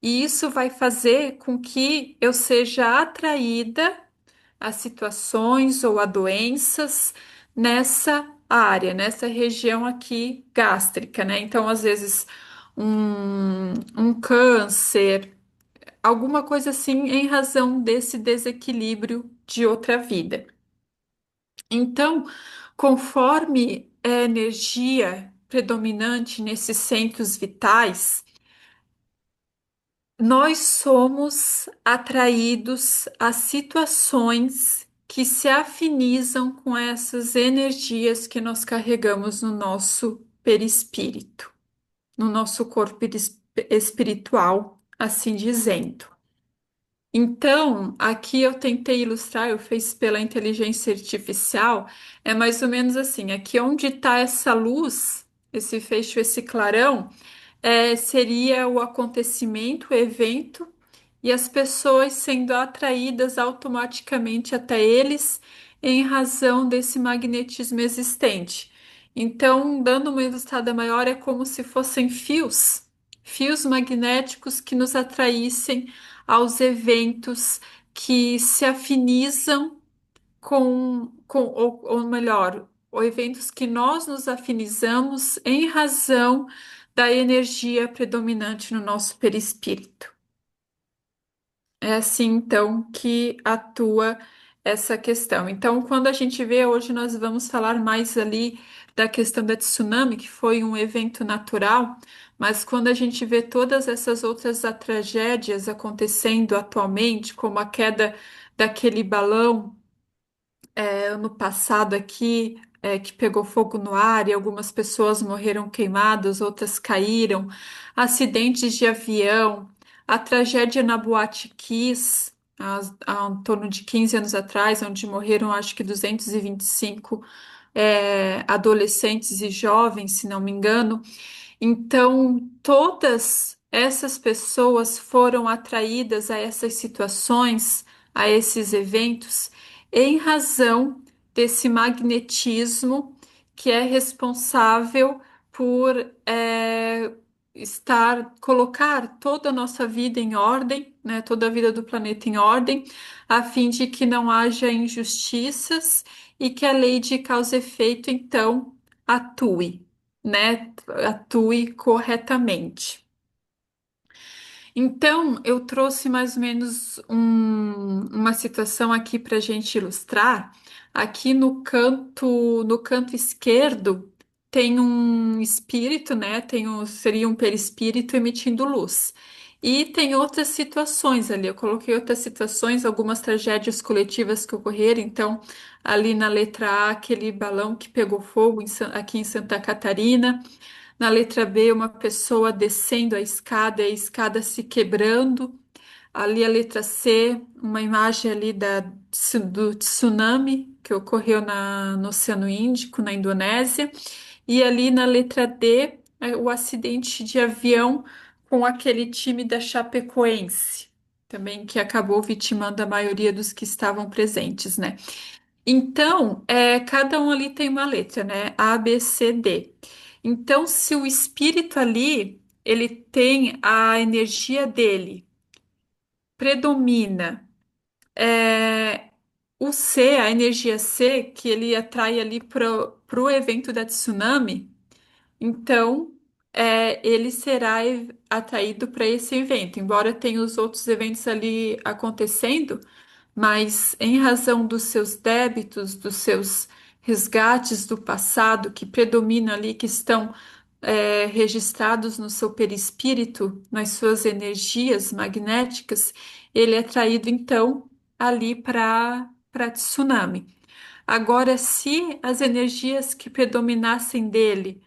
[SPEAKER 3] E isso vai fazer com que eu seja atraída a situações ou a doenças nessa área, nessa região aqui gástrica, né? Então, às vezes, um câncer, alguma coisa assim, em razão desse desequilíbrio de outra vida. Então, conforme a energia predominante nesses centros vitais, nós somos atraídos a situações que se afinizam com essas energias que nós carregamos no nosso perispírito, no nosso corpo espiritual, assim dizendo. Então, aqui eu tentei ilustrar, eu fiz pela inteligência artificial, é mais ou menos assim, aqui onde está essa luz, esse feixe, esse clarão, seria o acontecimento, o evento, e as pessoas sendo atraídas automaticamente até eles em razão desse magnetismo existente. Então, dando uma ilustrada maior, é como se fossem fios magnéticos que nos atraíssem aos eventos que se afinizam ou melhor, ou eventos que nós nos afinizamos em razão da energia predominante no nosso perispírito. É assim, então, que atua essa questão. Então, quando a gente vê, hoje nós vamos falar mais ali da questão da tsunami, que foi um evento natural, mas quando a gente vê todas essas outras tragédias acontecendo atualmente, como a queda daquele balão ano passado aqui, que pegou fogo no ar e algumas pessoas morreram queimadas, outras caíram, acidentes de avião, a tragédia na Boate Kiss, há em torno de 15 anos atrás, onde morreram acho que 225 adolescentes e jovens, se não me engano. Então, todas essas pessoas foram atraídas a essas situações, a esses eventos, em razão desse magnetismo que é responsável por colocar toda a nossa vida em ordem, né, toda a vida do planeta em ordem, a fim de que não haja injustiças e que a lei de causa e efeito, então, atue, né, atue corretamente. Então, eu trouxe mais ou menos uma situação aqui para a gente ilustrar. Aqui no canto esquerdo, tem um espírito, né? Seria um perispírito emitindo luz. E tem outras situações ali. Eu coloquei outras situações, algumas tragédias coletivas que ocorreram. Então, ali na letra A, aquele balão que pegou fogo aqui em Santa Catarina. Na letra B, uma pessoa descendo a escada se quebrando. Ali a letra C, uma imagem ali do tsunami que ocorreu no Oceano Índico, na Indonésia. E ali na letra D, o acidente de avião com aquele time da Chapecoense, também que acabou vitimando a maioria dos que estavam presentes, né? Então, cada um ali tem uma letra, né? A, B, C, D. Então, se o espírito ali, ele tem a energia dele, predomina, é, o C, a energia C, que ele atrai ali para o evento da tsunami, então ele será atraído para esse evento. Embora tenha os outros eventos ali acontecendo, mas em razão dos seus débitos, dos seus resgates do passado que predominam ali, que estão registrados no seu perispírito, nas suas energias magnéticas, ele é traído então ali para tsunami. Agora, se as energias que predominassem dele,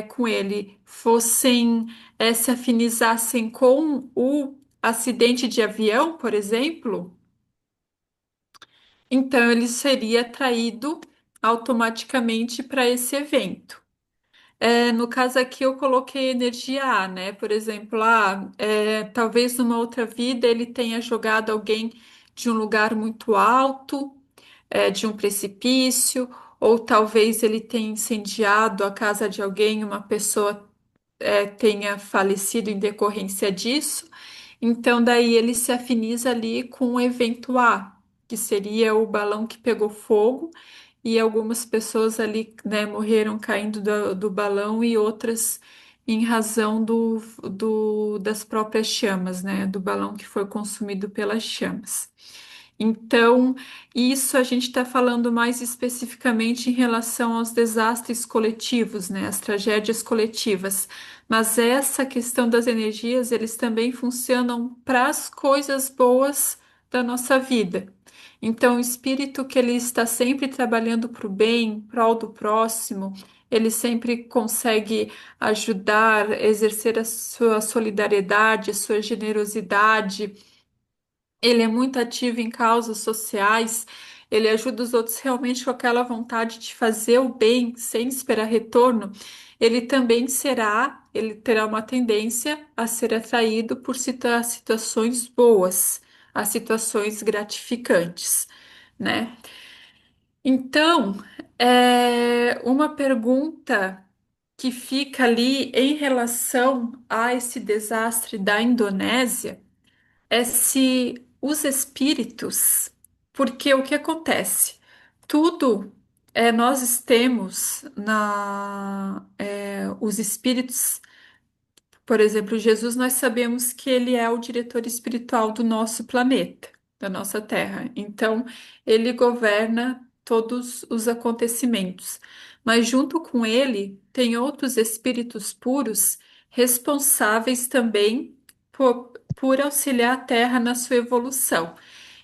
[SPEAKER 3] com ele, fossem, se afinizassem com o acidente de avião, por exemplo, então ele seria atraído automaticamente para esse evento. No caso aqui eu coloquei energia A, né? Por exemplo, talvez numa outra vida ele tenha jogado alguém de um lugar muito alto, de um precipício, ou talvez ele tenha incendiado a casa de alguém, uma pessoa tenha falecido em decorrência disso. Então, daí ele se afiniza ali com o evento A, que seria o balão que pegou fogo, e algumas pessoas ali, né, morreram caindo do balão e outras em razão das próprias chamas, né, do balão que foi consumido pelas chamas. Então, isso a gente está falando mais especificamente em relação aos desastres coletivos, né, as tragédias coletivas. Mas essa questão das energias, eles também funcionam para as coisas boas da nossa vida. Então, o espírito que ele está sempre trabalhando para o bem, em prol do próximo, ele sempre consegue ajudar, exercer a sua solidariedade, a sua generosidade. Ele é muito ativo em causas sociais, ele ajuda os outros realmente com aquela vontade de fazer o bem sem esperar retorno. Ele terá uma tendência a ser atraído por situações boas, a situações gratificantes, né? Então, uma pergunta que fica ali em relação a esse desastre da Indonésia é se os espíritos, porque o que acontece? Tudo nós temos os espíritos, por exemplo, Jesus, nós sabemos que ele é o diretor espiritual do nosso planeta, da nossa Terra. Então, ele governa todos os acontecimentos. Mas junto com ele, tem outros espíritos puros responsáveis também por auxiliar a Terra na sua evolução.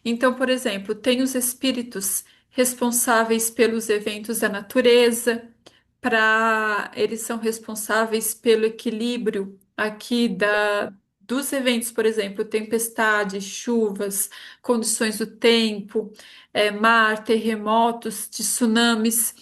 [SPEAKER 3] Então, por exemplo, tem os espíritos responsáveis pelos eventos da natureza, eles são responsáveis pelo equilíbrio aqui dos eventos, por exemplo, tempestades, chuvas, condições do tempo, mar, terremotos, tsunamis.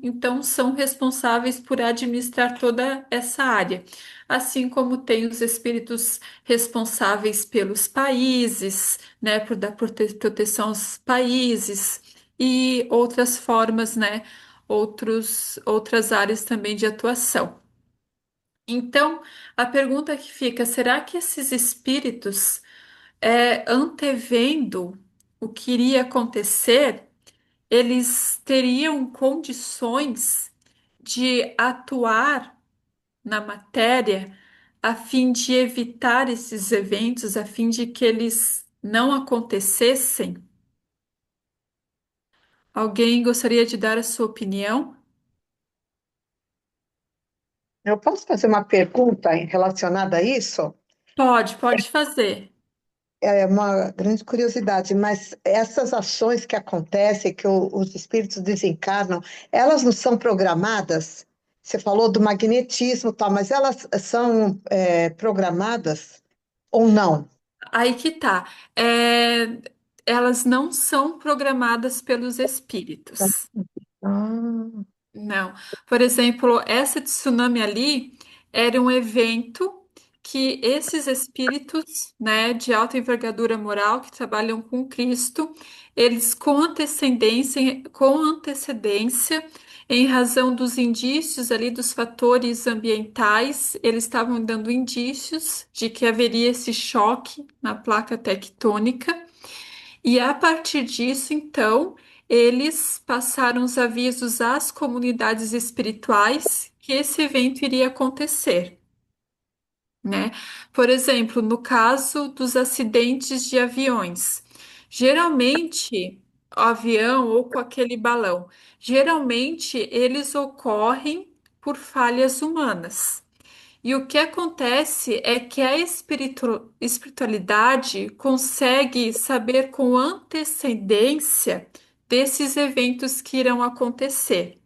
[SPEAKER 3] Então, são responsáveis por administrar toda essa área. Assim como tem os espíritos responsáveis pelos países, né, por dar proteção aos países e outras formas, né, outras áreas também de atuação. Então, a pergunta que fica, será que esses espíritos, antevendo o que iria acontecer, eles teriam condições de atuar na matéria a fim de evitar esses eventos, a fim de que eles não acontecessem? Alguém gostaria de dar a sua opinião?
[SPEAKER 4] Eu posso fazer uma pergunta relacionada a isso?
[SPEAKER 3] Pode fazer.
[SPEAKER 4] É uma grande curiosidade, mas essas ações que acontecem, que os espíritos desencarnam, elas não são programadas? Você falou do magnetismo, e tal, mas elas são programadas ou não?
[SPEAKER 3] Aí que tá. Elas não são programadas pelos espíritos.
[SPEAKER 4] Ah,
[SPEAKER 3] Não. Por exemplo, essa tsunami ali era um evento que esses espíritos, né, de alta envergadura moral que trabalham com Cristo, eles com antecedência, em razão dos indícios ali dos fatores ambientais, eles estavam dando indícios de que haveria esse choque na placa tectônica. E a partir disso, então, eles passaram os avisos às comunidades espirituais que esse evento iria acontecer, né? Por exemplo, no caso dos acidentes de aviões, geralmente o avião ou com aquele balão, geralmente eles ocorrem por falhas humanas. E o que acontece é que a espiritualidade consegue saber com antecedência desses eventos que irão acontecer.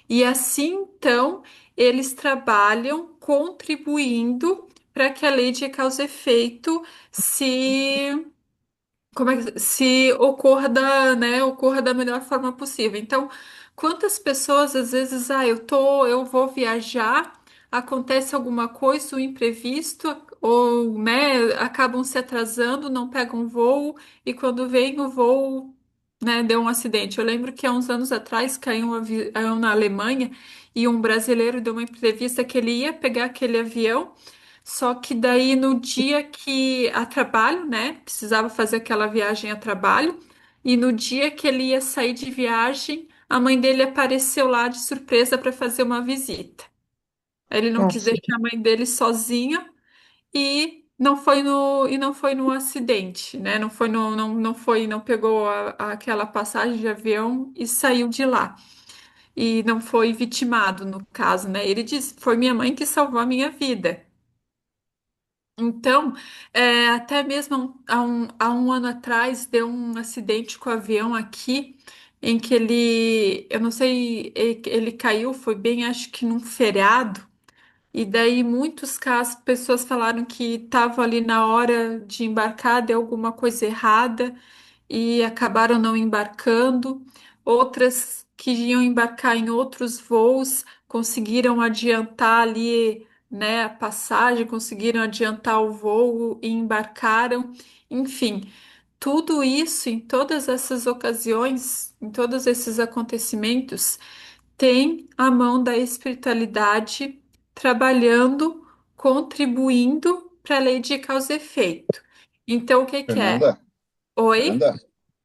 [SPEAKER 3] E assim, então, eles trabalham contribuindo para que a lei de causa e efeito se se ocorra ocorra da melhor forma possível. Então, quantas pessoas às vezes, eu vou viajar, acontece alguma coisa, um imprevisto, ou, né, acabam se atrasando, não pegam voo, e quando vem o voo, né, deu um acidente. Eu lembro que há uns anos atrás caiu um avião na Alemanha e um brasileiro deu uma entrevista que ele ia pegar aquele avião. Só que daí no dia que a trabalho, né? Precisava fazer aquela viagem a trabalho. E no dia que ele ia sair de viagem, a mãe dele apareceu lá de surpresa para fazer uma visita. Ele não quis
[SPEAKER 4] Nossa,
[SPEAKER 3] deixar a mãe dele sozinha e não foi no acidente, né? Não foi no, não, não foi, não pegou aquela passagem de avião e saiu de lá. E não foi vitimado no caso, né? Ele disse, foi minha mãe que salvou a minha vida. Então, até mesmo há um ano atrás, deu um acidente com o avião aqui, em que eu não sei, ele caiu, foi bem, acho que num feriado, e daí muitos casos, pessoas falaram que estavam ali na hora de embarcar, deu alguma coisa errada, e acabaram não embarcando. Outras que iam embarcar em outros voos conseguiram adiantar ali, né, a passagem, conseguiram adiantar o voo e embarcaram. Enfim, tudo isso em todas essas ocasiões, em todos esses acontecimentos, tem a mão da espiritualidade trabalhando, contribuindo para a lei de causa e efeito. Então, o que que é?
[SPEAKER 5] Fernanda,
[SPEAKER 3] Oi?
[SPEAKER 5] Fernanda,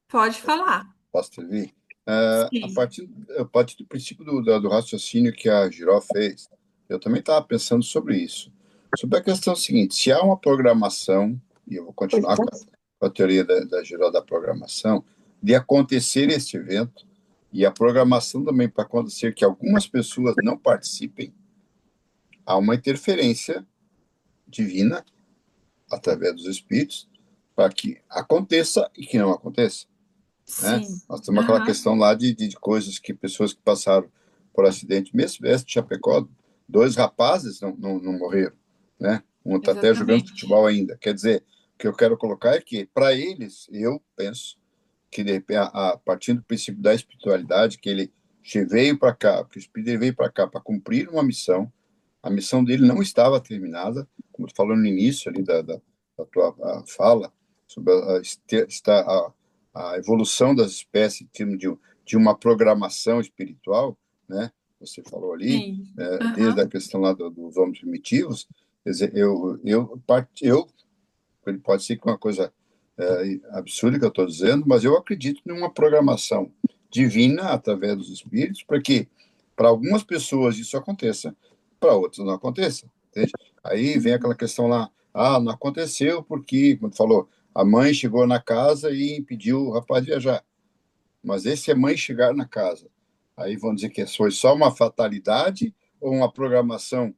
[SPEAKER 3] Pode falar.
[SPEAKER 5] posso te ouvir?
[SPEAKER 3] Sim.
[SPEAKER 5] A partir do princípio do raciocínio que a Giró fez, eu também estava pensando sobre isso. Sobre a questão seguinte, se há uma programação, e eu vou
[SPEAKER 4] pois
[SPEAKER 5] continuar
[SPEAKER 4] é.
[SPEAKER 5] com a teoria da Giró da programação, de acontecer este evento, e a programação também para acontecer que algumas pessoas não participem, há uma interferência divina, através dos espíritos, para que aconteça e que não aconteça, né?
[SPEAKER 3] Sim.
[SPEAKER 5] Nós temos aquela
[SPEAKER 3] Aham.
[SPEAKER 5] questão lá de coisas que pessoas que passaram por acidente, mesmo esse de Chapecó, dois rapazes não morreram, né? Um está até jogando
[SPEAKER 3] Exatamente.
[SPEAKER 5] futebol ainda. Quer dizer, o que eu quero colocar é que, para eles, eu penso que, de repente, partindo do princípio da espiritualidade, que ele veio para cá, que o espírito ele veio para cá para cumprir uma missão, a missão dele não estava terminada, como tu falou no início ali da tua fala, sobre a evolução das espécies em termos de uma programação espiritual, né? Você falou ali,
[SPEAKER 3] Sim.
[SPEAKER 5] desde a
[SPEAKER 3] Aham.
[SPEAKER 5] questão lá dos homens primitivos, quer dizer, ele pode ser que uma coisa absurda que eu estou dizendo, mas eu acredito numa programação divina através dos espíritos para que para algumas pessoas isso aconteça, para outras não aconteça, entende? Aí vem aquela questão lá, não aconteceu porque, como tu falou, a mãe chegou na casa e impediu o rapaz de viajar. Mas esse é mãe chegar na casa. Aí vão dizer que foi só uma fatalidade ou uma programação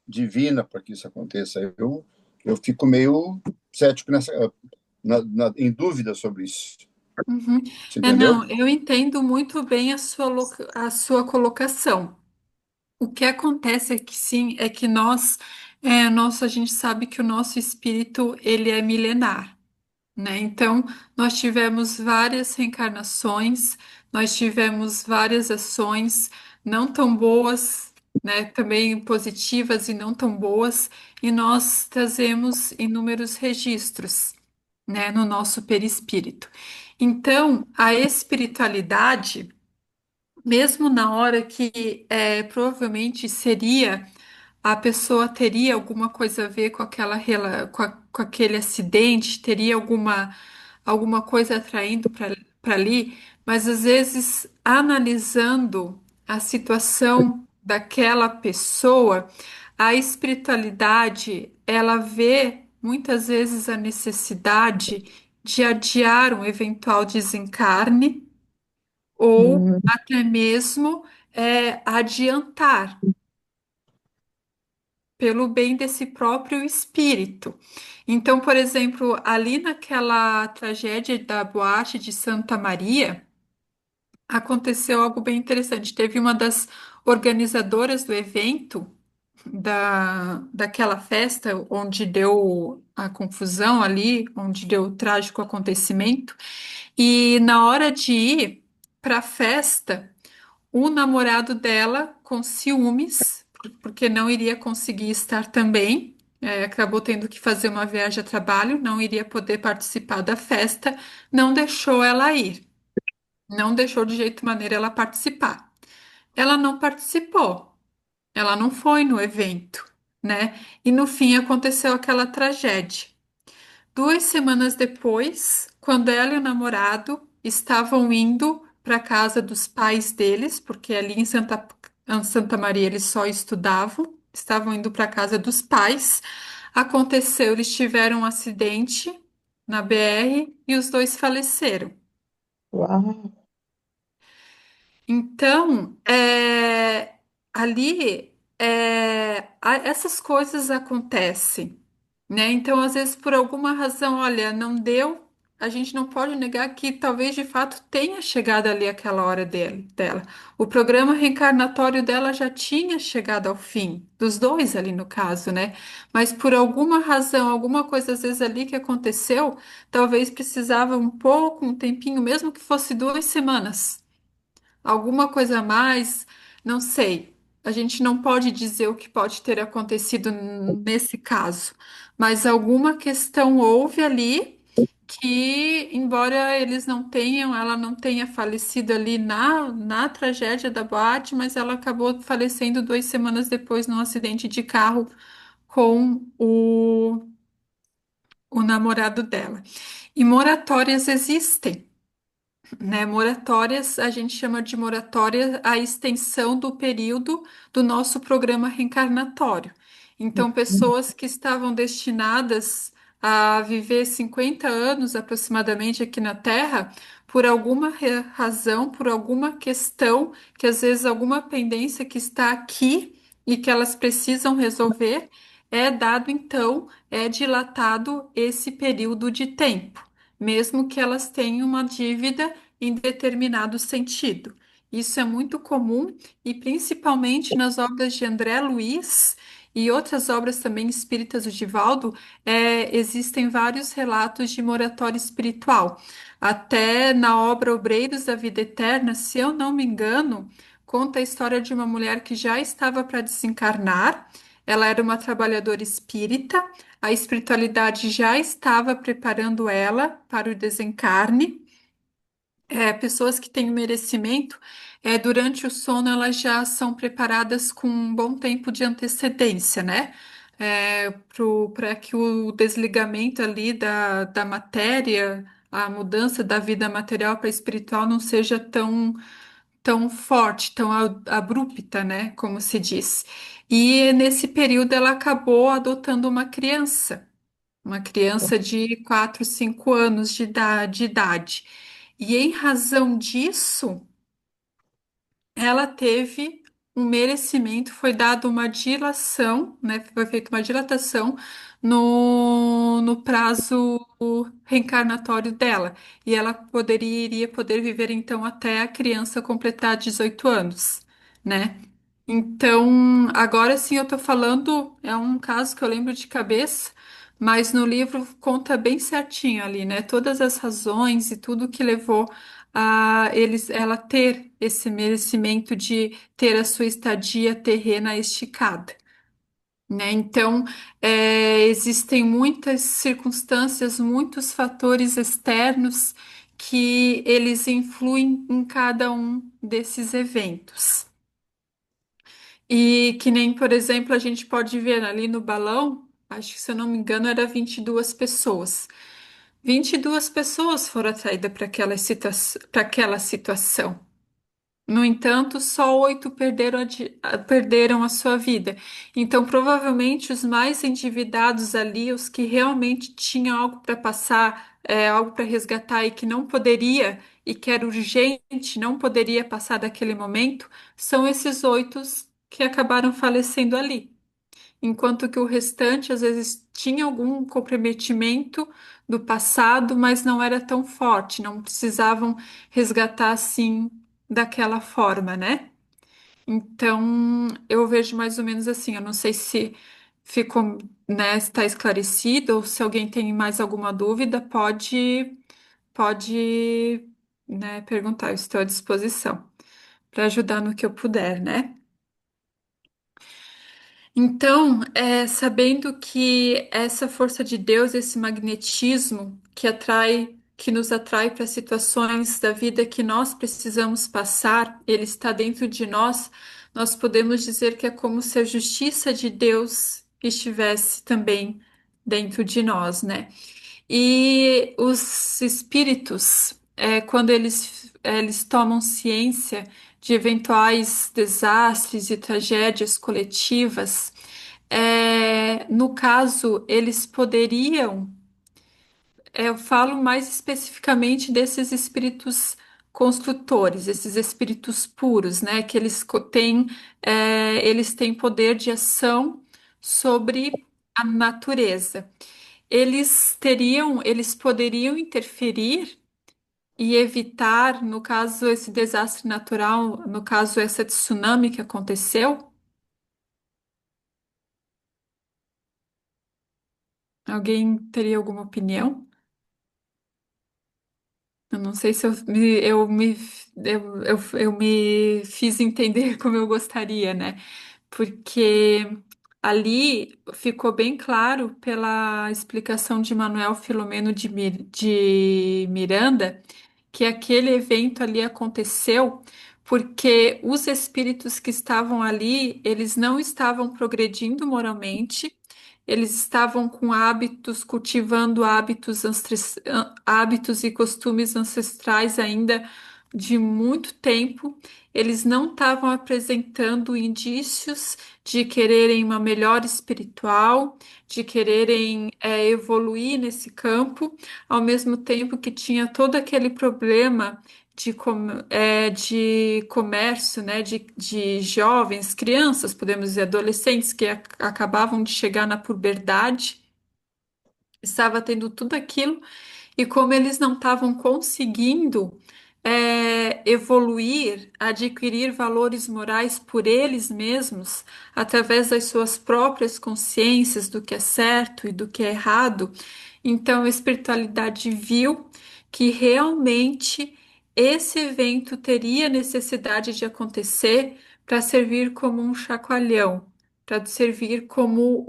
[SPEAKER 5] divina para que isso aconteça. Eu fico meio cético em dúvida sobre isso.
[SPEAKER 3] Uhum.
[SPEAKER 5] Você
[SPEAKER 3] É,
[SPEAKER 5] entendeu?
[SPEAKER 3] não, eu entendo muito bem a sua colocação. O que acontece é que sim, é que a gente sabe que o nosso espírito, ele é milenar, né? Então, nós tivemos várias reencarnações, nós tivemos várias ações não tão boas, né, também positivas e não tão boas, e nós trazemos inúmeros registros, né, no nosso perispírito. Então, a espiritualidade, mesmo na hora que provavelmente seria a pessoa teria alguma coisa a ver com com aquele acidente, teria alguma coisa atraindo para ali, mas às vezes analisando a situação daquela pessoa, a espiritualidade, ela vê muitas vezes a necessidade de adiar um eventual desencarne ou
[SPEAKER 4] Hum,
[SPEAKER 3] até mesmo adiantar pelo bem desse próprio espírito. Então, por exemplo, ali naquela tragédia da boate de Santa Maria, aconteceu algo bem interessante. Teve uma das organizadoras do evento, daquela festa onde deu a confusão ali, onde deu o trágico acontecimento, e na hora de ir para a festa, o namorado dela, com ciúmes, porque não iria conseguir estar também, acabou tendo que fazer uma viagem a trabalho, não iria poder participar da festa, não deixou ela ir, não deixou de jeito maneira ela participar. Ela não participou, ela não foi no evento, né? E no fim aconteceu aquela tragédia. 2 semanas depois, quando ela e o namorado estavam indo para a casa dos pais deles, porque ali em Santa Maria eles só estudavam, estavam indo para a casa dos pais, aconteceu, eles tiveram um acidente na BR e os dois faleceram.
[SPEAKER 4] uau.
[SPEAKER 3] Então, ali, essas coisas acontecem, né? Então, às vezes, por alguma razão, olha, não deu, a gente não pode negar que talvez de fato tenha chegado ali aquela hora dela. O programa reencarnatório dela já tinha chegado ao fim, dos dois ali no caso, né? Mas por alguma razão, alguma coisa às vezes ali que aconteceu, talvez precisava um pouco, um tempinho, mesmo que fosse 2 semanas. Alguma coisa a mais, não sei. A gente não pode dizer o que pode ter acontecido nesse caso, mas alguma questão houve ali que, embora eles não tenham, ela não tenha falecido ali na tragédia da boate, mas ela acabou falecendo 2 semanas depois num acidente de carro com o namorado dela. E moratórias existem, né? Moratórias, a gente chama de moratória a extensão do período do nosso programa reencarnatório. Então, pessoas que estavam destinadas a viver 50 anos aproximadamente aqui na Terra, por alguma razão, por alguma questão, que às vezes alguma pendência que está aqui e que elas precisam resolver, é dado então, é dilatado esse período de tempo, mesmo que elas tenham uma dívida em determinado sentido. Isso é muito comum e principalmente nas obras de André Luiz e outras obras também espíritas do Divaldo, existem vários relatos de moratória espiritual. Até na obra Obreiros da Vida Eterna, se eu não me engano, conta a história de uma mulher que já estava para desencarnar. Ela era uma trabalhadora espírita, a espiritualidade já estava preparando ela para o desencarne. Pessoas que têm o merecimento, durante o sono elas já são preparadas com um bom tempo de antecedência, né? Para que o desligamento ali da matéria, a mudança da vida material para espiritual não seja tão forte, tão abrupta, né? Como se diz. E nesse período ela acabou adotando uma criança de 4, 5 anos de idade. E em razão disso, ela teve um merecimento, foi dada uma dilação, né? Foi feita uma dilatação no prazo reencarnatório dela. E ela iria poder viver então até a criança completar 18 anos, né? Então, agora sim eu tô falando, é um caso que eu lembro de cabeça, mas no livro conta bem certinho ali, né? Todas as razões e tudo que levou ela ter esse merecimento de ter a sua estadia terrena esticada, né? Então, existem muitas circunstâncias, muitos fatores externos que eles influem em cada um desses eventos. E que nem, por exemplo, a gente pode ver ali no balão, acho que se eu não me engano, era 22 pessoas. 22 pessoas foram atraídas para aquela situação. No entanto, só 8 perderam a sua vida. Então, provavelmente, os mais endividados ali, os que realmente tinham algo para passar, algo para resgatar e que não poderia, e que era urgente, não poderia passar daquele momento, são esses 8 que acabaram falecendo ali. Enquanto que o restante, às vezes, tinha algum comprometimento do passado, mas não era tão forte, não precisavam resgatar assim daquela forma, né? Então, eu vejo mais ou menos assim. Eu não sei se ficou, né, está esclarecido ou se alguém tem mais alguma dúvida, pode, né, perguntar. Eu estou à disposição para ajudar no que eu puder, né? Então, sabendo que essa força de Deus, esse magnetismo que nos atrai para situações da vida que nós precisamos passar, ele está dentro de nós, nós podemos dizer que é como se a justiça de Deus estivesse também dentro de nós, né? E os espíritos, quando eles tomam ciência de eventuais desastres e tragédias coletivas, no caso, eles poderiam, eu falo mais especificamente desses espíritos construtores, esses espíritos puros, né? Que eles têm poder de ação sobre a natureza. Eles poderiam interferir e evitar, no caso, esse desastre natural, no caso, essa tsunami que aconteceu? Alguém teria alguma opinião? Eu não sei se eu me fiz entender como eu gostaria, né? Porque ali ficou bem claro pela explicação de Manuel Filomeno de Miranda que aquele evento ali aconteceu porque os espíritos que estavam ali, eles não estavam progredindo moralmente, eles estavam com hábitos, cultivando hábitos e costumes ancestrais ainda de muito tempo. Eles não estavam apresentando indícios de quererem uma melhora espiritual, de quererem, evoluir nesse campo, ao mesmo tempo que tinha todo aquele problema de comércio, né, de jovens, crianças, podemos dizer, adolescentes que acabavam de chegar na puberdade, estava tendo tudo aquilo, e como eles não estavam conseguindo evoluir, adquirir valores morais por eles mesmos, através das suas próprias consciências do que é certo e do que é errado, então a espiritualidade viu que realmente esse evento teria necessidade de acontecer para servir como um chacoalhão, para servir como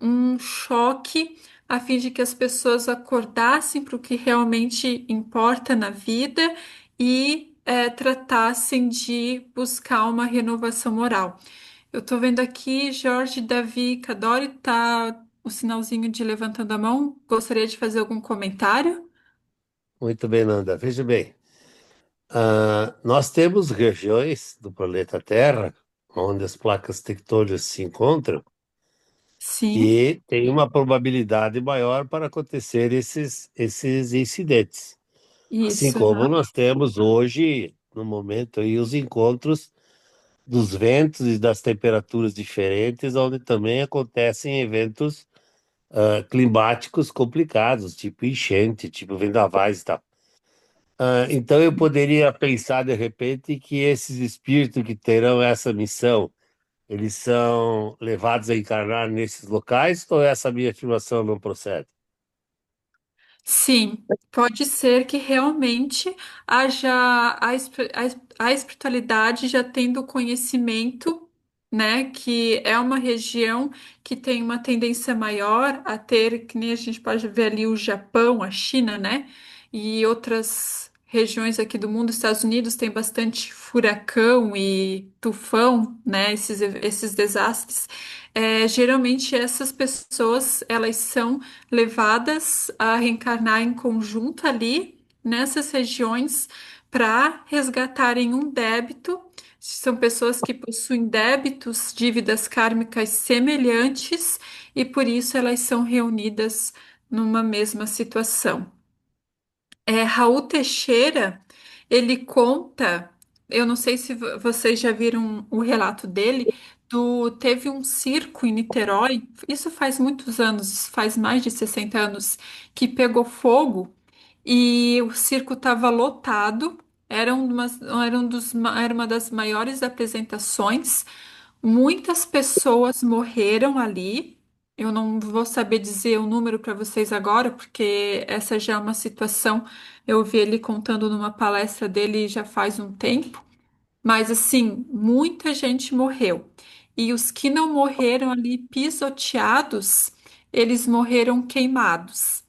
[SPEAKER 3] um choque, a fim de que as pessoas acordassem para o que realmente importa na vida e tratassem de buscar uma renovação moral. Eu estou vendo aqui Jorge Davi Cadori, tá o sinalzinho de levantando a mão. Gostaria de fazer algum comentário?
[SPEAKER 6] Muito bem, Nanda. Veja bem, nós temos regiões do planeta Terra onde as placas tectônicas se encontram
[SPEAKER 3] Sim,
[SPEAKER 6] e tem uma probabilidade maior para acontecer esses incidentes. Assim
[SPEAKER 3] isso,
[SPEAKER 6] como
[SPEAKER 3] aham.
[SPEAKER 6] nós temos hoje, no momento, aí, os encontros dos ventos e das temperaturas diferentes, onde também acontecem eventos climáticos complicados, tipo enchente, tipo vendavais e tal. Então eu poderia pensar de repente que esses espíritos que terão essa missão, eles são levados a encarnar nesses locais ou essa minha afirmação não procede?
[SPEAKER 3] Sim, pode ser que realmente haja a espiritualidade já tendo conhecimento, né? Que é uma região que tem uma tendência maior a ter, que nem a gente pode ver ali o Japão, a China, né? E outras regiões aqui do mundo, Estados Unidos tem bastante furacão e tufão, né? Esses desastres. Geralmente essas pessoas, elas são levadas a reencarnar em conjunto ali nessas regiões para resgatarem um débito. São pessoas que possuem débitos, dívidas kármicas semelhantes e por isso elas são reunidas numa mesma situação. Raul Teixeira, ele conta, eu não sei se vocês já viram o relato dele, teve um circo em Niterói, isso faz muitos anos, faz mais de 60 anos, que pegou fogo e o circo estava lotado, era uma das maiores apresentações, muitas pessoas morreram ali. Eu não vou saber dizer o número para vocês agora, porque essa já é uma situação. Eu vi ele contando numa palestra dele já faz um tempo, mas assim, muita gente morreu. E os que não morreram ali pisoteados, eles morreram queimados.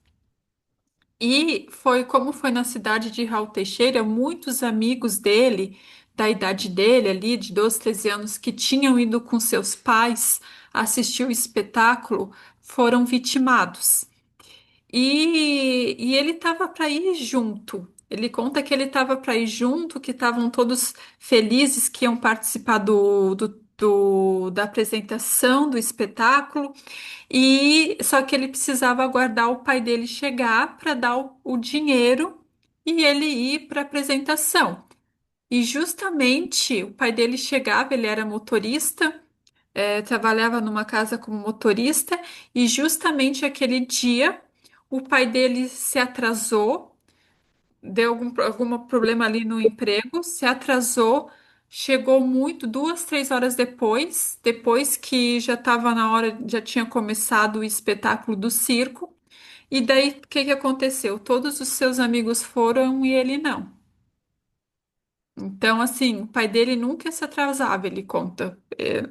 [SPEAKER 3] E foi como foi na cidade de Raul Teixeira, muitos amigos dele, da idade dele ali, de 12, 13 anos, que tinham ido com seus pais assistir o espetáculo, foram vitimados. E ele estava para ir junto. Ele conta que ele estava para ir junto, que estavam todos felizes que iam participar da apresentação do espetáculo. E só que ele precisava aguardar o pai dele chegar para dar o dinheiro e ele ir para a apresentação. E justamente o pai dele chegava, ele era motorista, trabalhava numa casa como motorista, e justamente aquele dia o pai dele se atrasou, deu algum problema ali no emprego, se atrasou, chegou muito, 2, 3 horas depois que já estava na hora, já tinha começado o espetáculo do circo. E daí, o que que aconteceu? Todos os seus amigos foram e ele não. Então, assim, o pai dele nunca se atrasava, ele conta.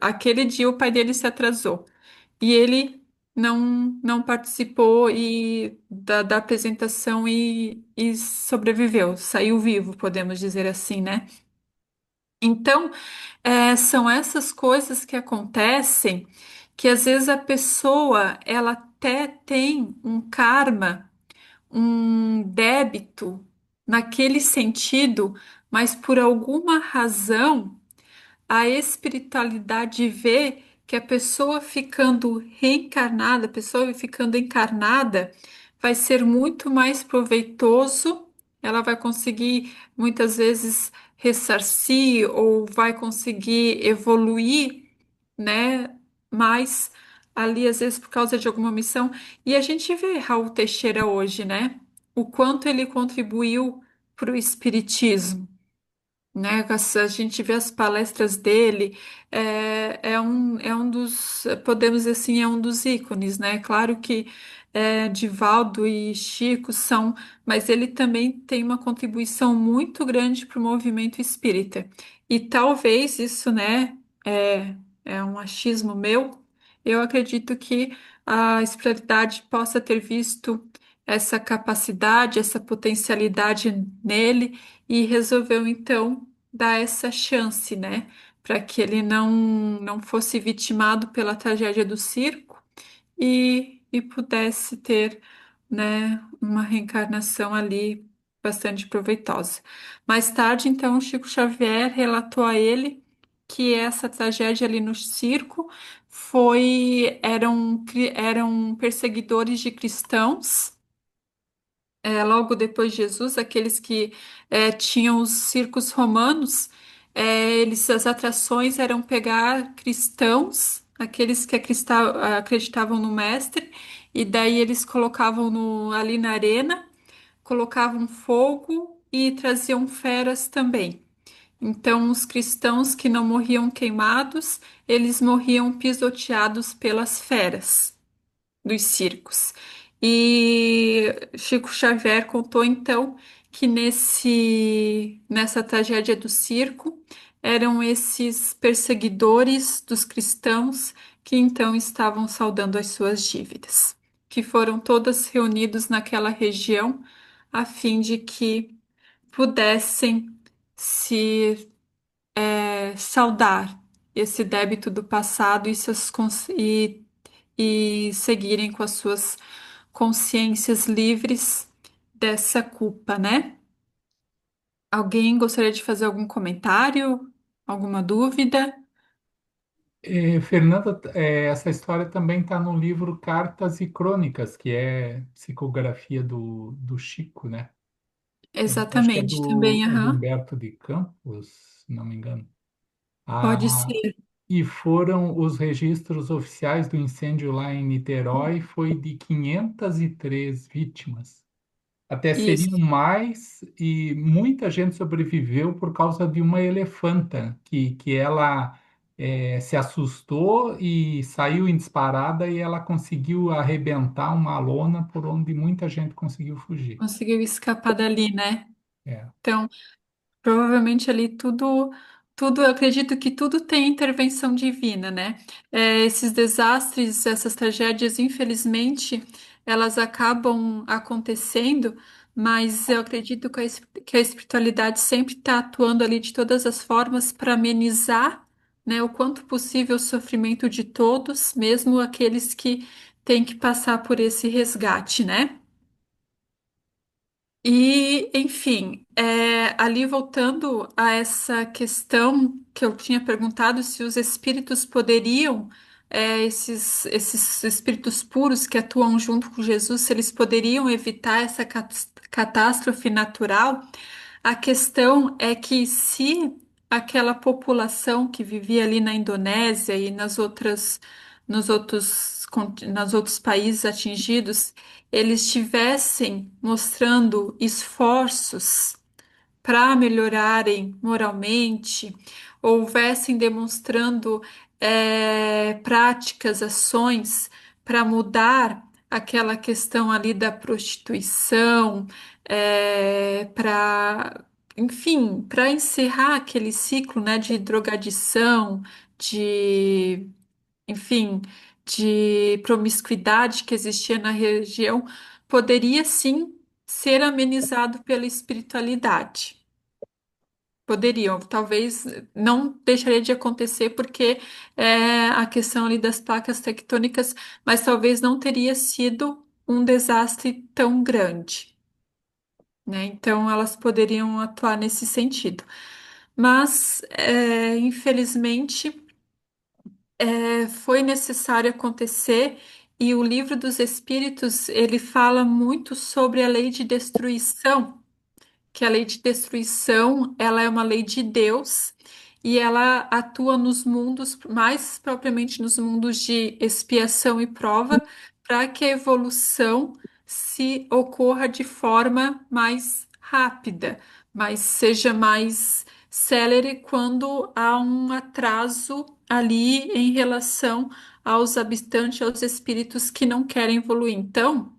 [SPEAKER 3] Aquele dia o pai dele se atrasou. E ele não participou da apresentação e sobreviveu, saiu vivo, podemos dizer assim, né? Então, são essas coisas que acontecem que às vezes a pessoa ela até tem um karma, um débito naquele sentido, mas por alguma razão a espiritualidade vê que a pessoa ficando reencarnada, a pessoa ficando encarnada, vai ser muito mais proveitoso, ela vai conseguir muitas vezes ressarcir ou vai conseguir evoluir, né? Mais ali, às vezes, por causa de alguma missão. E a gente vê Raul Teixeira hoje, né? O quanto ele contribuiu para o espiritismo, né? A gente vê as palestras dele, é um dos, podemos dizer assim, é um dos ícones, né? Claro que Divaldo e Chico são, mas ele também tem uma contribuição muito grande para o movimento espírita. E talvez isso, né, é um achismo meu, eu acredito que a espiritualidade possa ter visto essa capacidade, essa potencialidade nele e resolveu então dar essa chance, né, para que ele não fosse vitimado pela tragédia do circo e pudesse ter, né, uma reencarnação ali bastante proveitosa. Mais tarde, então, Chico Xavier relatou a ele que essa tragédia ali no circo eram perseguidores de cristãos, logo depois de Jesus, aqueles que tinham os circos romanos, as atrações eram pegar cristãos, aqueles que acreditavam no mestre, e daí eles colocavam ali na arena, colocavam fogo e traziam feras também. Então, os cristãos que não morriam queimados, eles morriam pisoteados pelas feras dos circos. E Chico Xavier contou então que nessa tragédia do circo eram esses perseguidores dos cristãos que então estavam saldando as suas dívidas, que foram todas reunidos naquela região a fim de que pudessem se saldar esse débito do passado e seguirem com as suas consciências livres dessa culpa, né? Alguém gostaria de fazer algum comentário? Alguma dúvida?
[SPEAKER 2] Fernanda, essa história também está no livro Cartas e Crônicas, que é psicografia do Chico, né? Acho que
[SPEAKER 3] Exatamente, também,
[SPEAKER 2] é do
[SPEAKER 3] aham.
[SPEAKER 2] Humberto de Campos, se não me engano.
[SPEAKER 3] Pode
[SPEAKER 2] Ah,
[SPEAKER 3] ser.
[SPEAKER 2] e foram os registros oficiais do incêndio lá em Niterói, foi de 503 vítimas. Até seriam
[SPEAKER 3] Isso.
[SPEAKER 2] mais, e muita gente sobreviveu por causa de uma elefanta, que ela se assustou e saiu em disparada e ela conseguiu arrebentar uma lona por onde muita gente conseguiu fugir.
[SPEAKER 3] Conseguiu escapar dali, né?
[SPEAKER 2] É.
[SPEAKER 3] Então, provavelmente ali tudo, eu acredito que tudo tem intervenção divina, né? Esses desastres, essas tragédias, infelizmente, elas acabam acontecendo, mas eu acredito que que a espiritualidade sempre está atuando ali de todas as formas para amenizar, né, o quanto possível o sofrimento de todos, mesmo aqueles que têm que passar por esse resgate, né? E, enfim, ali voltando a essa questão que eu tinha perguntado se os espíritos poderiam, esses espíritos puros que atuam junto com Jesus, se eles poderiam evitar essa catástrofe natural, a questão é que se aquela população que vivia ali na Indonésia e nos outros países atingidos, eles estivessem mostrando esforços para melhorarem moralmente, houvessem demonstrando práticas, ações para mudar aquela questão ali da prostituição, enfim, para encerrar aquele ciclo, né, de drogadição, de, enfim, de promiscuidade que existia na região, poderia sim ser amenizado pela espiritualidade. Poderiam, talvez não deixaria de acontecer porque a questão ali das placas tectônicas, mas talvez não teria sido um desastre tão grande, né? Então elas poderiam atuar nesse sentido. Mas, infelizmente, foi necessário acontecer e o Livro dos Espíritos, ele fala muito sobre a lei de destruição, que a lei de destruição, ela é uma lei de Deus e ela atua nos mundos, mais propriamente nos mundos de expiação e prova, para que a evolução se ocorra de forma mais rápida, mas seja mais célere quando há um atraso ali em relação aos habitantes, aos espíritos que não querem evoluir. Então,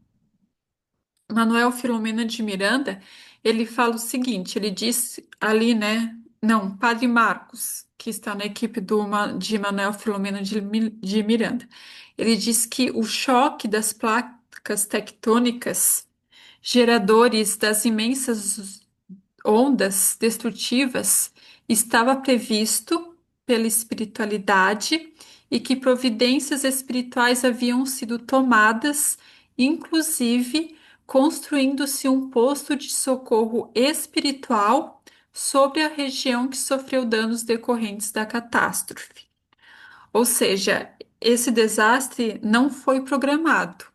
[SPEAKER 3] Manuel Filomeno de Miranda, ele fala o seguinte, ele diz ali, né? Não, Padre Marcos, que está na equipe de Manuel Filomeno de Miranda. Ele diz que o choque das placas tectônicas, geradores das imensas ondas destrutivas, estava previsto pela espiritualidade e que providências espirituais haviam sido tomadas, inclusive construindo-se um posto de socorro espiritual sobre a região que sofreu danos decorrentes da catástrofe. Ou seja, esse desastre não foi programado,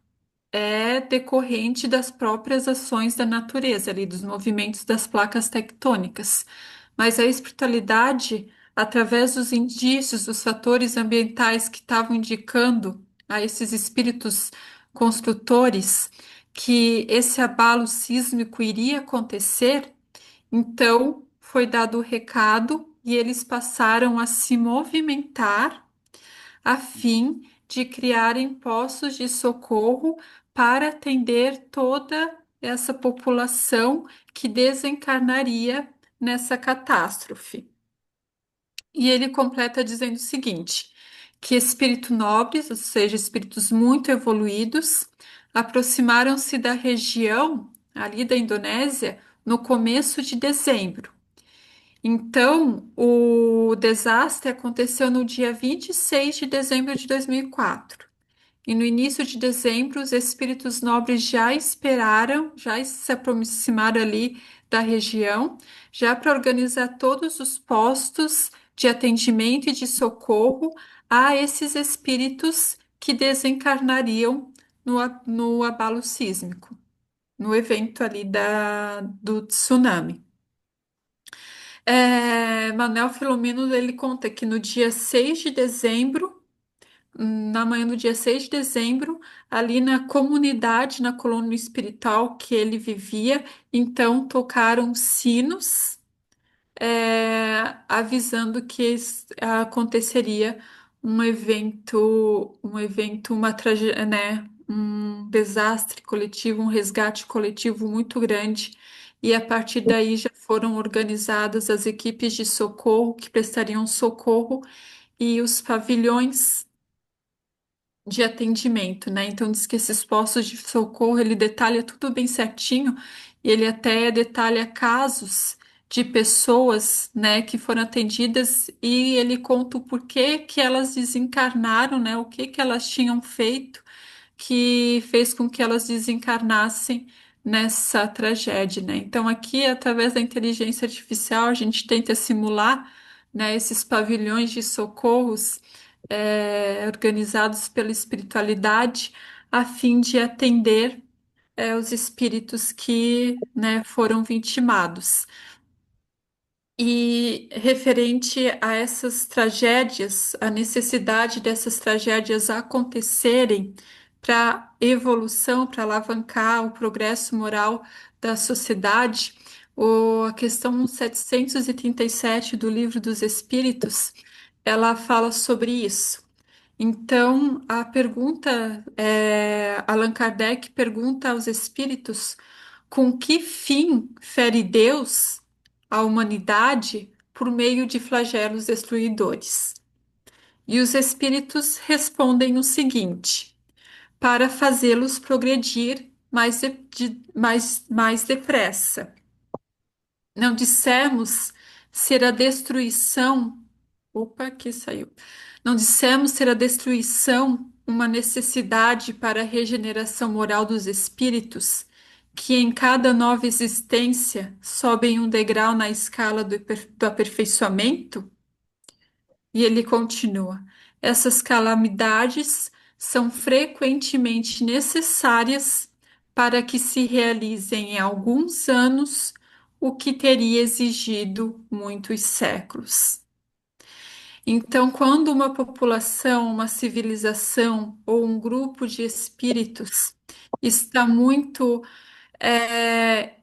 [SPEAKER 3] é decorrente das próprias ações da natureza, ali, dos movimentos das placas tectônicas. Mas a espiritualidade, através dos indícios, dos fatores ambientais que estavam indicando a esses espíritos construtores que esse abalo sísmico iria acontecer, então foi dado o recado e eles passaram a se movimentar a fim de criarem postos de socorro para atender toda essa população que desencarnaria nessa catástrofe. E ele completa dizendo o seguinte: que espíritos nobres, ou seja, espíritos muito evoluídos, aproximaram-se da região ali da Indonésia no começo de dezembro. Então, o desastre aconteceu no dia 26 de dezembro de 2004. E no início de dezembro, os espíritos nobres já esperaram, já se aproximaram ali da região, já para organizar todos os postos de atendimento e de socorro a esses espíritos que desencarnariam no abalo sísmico, no evento ali do tsunami. Manuel Filomeno, ele conta que no dia 6 de dezembro, na manhã do dia 6 de dezembro, ali na comunidade, na colônia espiritual que ele vivia, então tocaram sinos, avisando que aconteceria uma tragédia, né, um desastre coletivo, um resgate coletivo muito grande. E a partir daí já foram organizadas as equipes de socorro que prestariam socorro e os pavilhões de atendimento, né? Então diz que esses postos de socorro, ele detalha tudo bem certinho, e ele até detalha casos de pessoas, né, que foram atendidas, e ele conta o porquê que elas desencarnaram, né? O que que elas tinham feito que fez com que elas desencarnassem nessa tragédia, né? Então aqui, através da inteligência artificial, a gente tenta simular, né, esses pavilhões de socorros organizados pela espiritualidade, a fim de atender os espíritos que, né, foram vitimados. E referente a essas tragédias, a necessidade dessas tragédias acontecerem para evolução, para alavancar o progresso moral da sociedade, a questão 737 do Livro dos Espíritos, ela fala sobre isso. Então, a pergunta, Allan Kardec pergunta aos espíritos com que fim fere Deus a humanidade por meio de flagelos destruidores. E os espíritos respondem o seguinte: para fazê-los progredir mais depressa. Não dissemos ser a destruição. Opa, aqui saiu. Não dissemos ser a destruição uma necessidade para a regeneração moral dos espíritos, que em cada nova existência sobem um degrau na escala do aperfeiçoamento? E ele continua: essas calamidades são frequentemente necessárias para que se realizem em alguns anos o que teria exigido muitos séculos. Então, quando uma população, uma civilização ou um grupo de espíritos está muito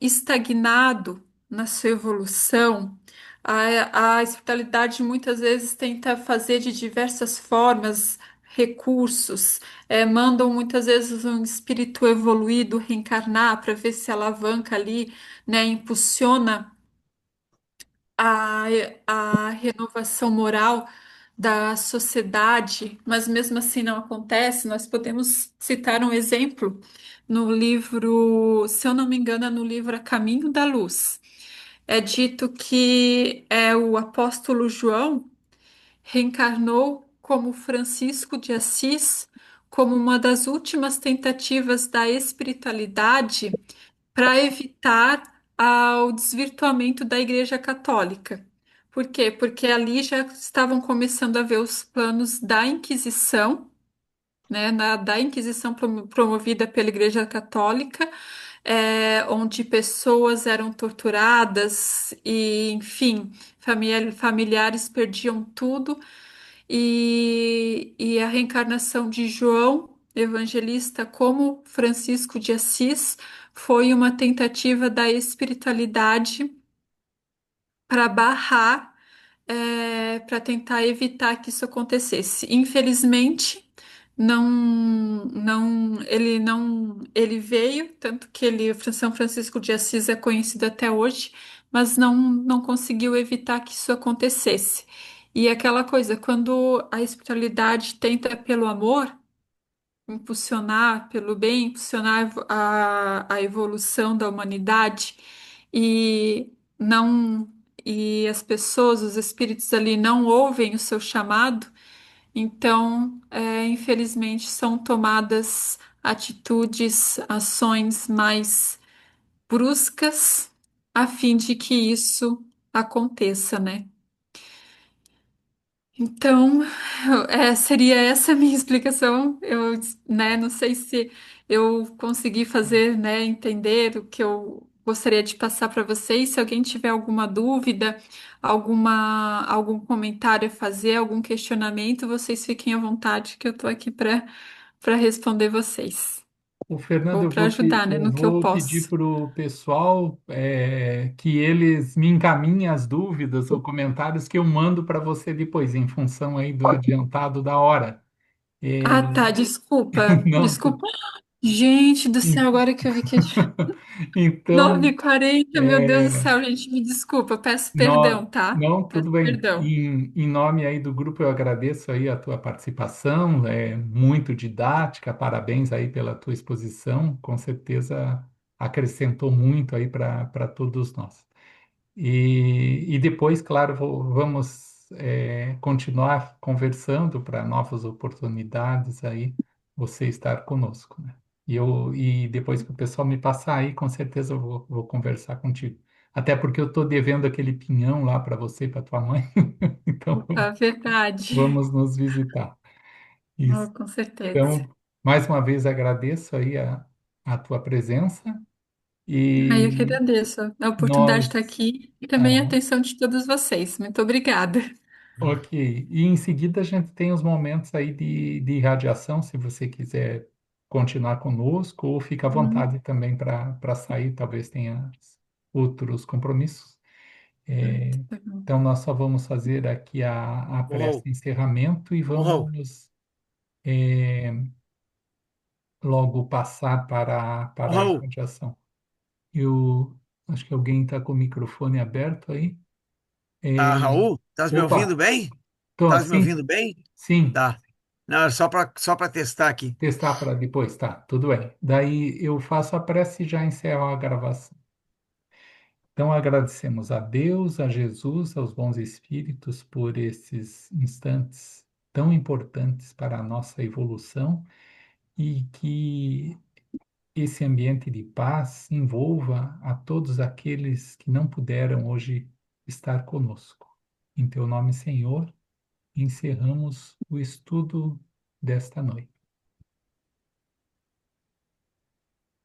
[SPEAKER 3] estagnado na sua evolução, a espiritualidade muitas vezes tenta fazer de diversas formas, recursos, mandam muitas vezes um espírito evoluído reencarnar para ver se alavanca ali, né, impulsiona a, a renovação moral da sociedade, mas mesmo assim não acontece. Nós podemos citar um exemplo no livro, se eu não me engano, é no livro A Caminho da Luz. É dito que o apóstolo João reencarnou como Francisco de Assis, como uma das últimas tentativas da espiritualidade para evitar o desvirtuamento da Igreja Católica. Por quê? Porque ali já estavam começando a ver os planos da Inquisição, né, da Inquisição promovida pela Igreja Católica, onde pessoas eram torturadas e, enfim, familiares perdiam tudo. E a reencarnação de João Evangelista como Francisco de Assis foi uma tentativa da espiritualidade para barrar, para tentar evitar que isso acontecesse. Infelizmente, ele veio, tanto que São Francisco de Assis é conhecido até hoje, mas não conseguiu evitar que isso acontecesse. E aquela coisa, quando a espiritualidade tenta pelo amor impulsionar, pelo bem, impulsionar a evolução da humanidade e não e as pessoas, os espíritos ali não ouvem o seu chamado, então, infelizmente, são tomadas atitudes, ações mais bruscas a fim de que isso aconteça, né? Então, seria essa a minha explicação. Eu, né, não sei se eu consegui fazer, né, entender o que eu gostaria de passar para vocês. Se alguém tiver alguma dúvida, algum comentário a fazer, algum questionamento, vocês fiquem à vontade, que eu estou aqui para responder vocês.
[SPEAKER 2] O Fernando,
[SPEAKER 3] Ou para ajudar, né,
[SPEAKER 2] eu
[SPEAKER 3] no que eu
[SPEAKER 2] vou pedir
[SPEAKER 3] posso.
[SPEAKER 2] para o pessoal que eles me encaminhem as dúvidas ou comentários que eu mando para você depois, em função aí do adiantado da hora.
[SPEAKER 3] Ah,
[SPEAKER 2] É,
[SPEAKER 3] tá, desculpa.
[SPEAKER 2] não,
[SPEAKER 3] Desculpa. Gente do céu, agora que eu vi que
[SPEAKER 2] então,
[SPEAKER 3] 9h40, meu Deus do
[SPEAKER 2] é,
[SPEAKER 3] céu, gente, me desculpa, peço perdão, tá?
[SPEAKER 2] não,
[SPEAKER 3] Peço
[SPEAKER 2] tudo bem.
[SPEAKER 3] perdão.
[SPEAKER 2] Em nome aí do grupo, eu agradeço aí a tua participação, é muito didática, parabéns aí pela tua exposição, com certeza acrescentou muito aí para todos nós. E depois, claro, vamos continuar conversando para novas oportunidades aí, você estar conosco, né? E depois que o pessoal me passar aí, com certeza eu vou conversar contigo. Até porque eu estou devendo aquele pinhão lá para você e para tua mãe. Então,
[SPEAKER 3] Opa, verdade.
[SPEAKER 2] vamos nos visitar.
[SPEAKER 3] Oh,
[SPEAKER 2] Isso.
[SPEAKER 3] com certeza.
[SPEAKER 2] Então, mais uma vez agradeço aí a tua presença
[SPEAKER 3] Aí eu que
[SPEAKER 2] e
[SPEAKER 3] agradeço a oportunidade de estar
[SPEAKER 2] nós.
[SPEAKER 3] aqui e também a
[SPEAKER 2] ah,
[SPEAKER 3] atenção de todos vocês. Muito obrigada.
[SPEAKER 2] Ok. E em seguida a gente tem os momentos aí de irradiação, se você quiser continuar conosco, ou fica à
[SPEAKER 3] Uhum.
[SPEAKER 2] vontade também para sair, talvez tenha outros compromissos. É,
[SPEAKER 3] Tá bom.
[SPEAKER 2] então nós só vamos fazer aqui a prece
[SPEAKER 6] Uau,
[SPEAKER 2] de encerramento e
[SPEAKER 6] uau,
[SPEAKER 2] vamos é, logo passar para a
[SPEAKER 6] uau.
[SPEAKER 2] irradiação. Eu acho que alguém está com o microfone aberto aí.
[SPEAKER 6] Ah,
[SPEAKER 2] É,
[SPEAKER 6] Raul, estás me ouvindo
[SPEAKER 2] opa,
[SPEAKER 6] bem?
[SPEAKER 2] tô,
[SPEAKER 6] Estás me
[SPEAKER 2] sim,
[SPEAKER 6] ouvindo bem?
[SPEAKER 2] sim.
[SPEAKER 6] Tá. Não, é só para testar aqui.
[SPEAKER 2] Testar para depois, tá, tudo bem. Daí eu faço a prece e já encerro a gravação. Então agradecemos a Deus, a Jesus, aos bons espíritos por esses instantes tão importantes para a nossa evolução e que esse ambiente de paz envolva a todos aqueles que não puderam hoje estar conosco. Em teu nome, Senhor, encerramos o estudo desta noite.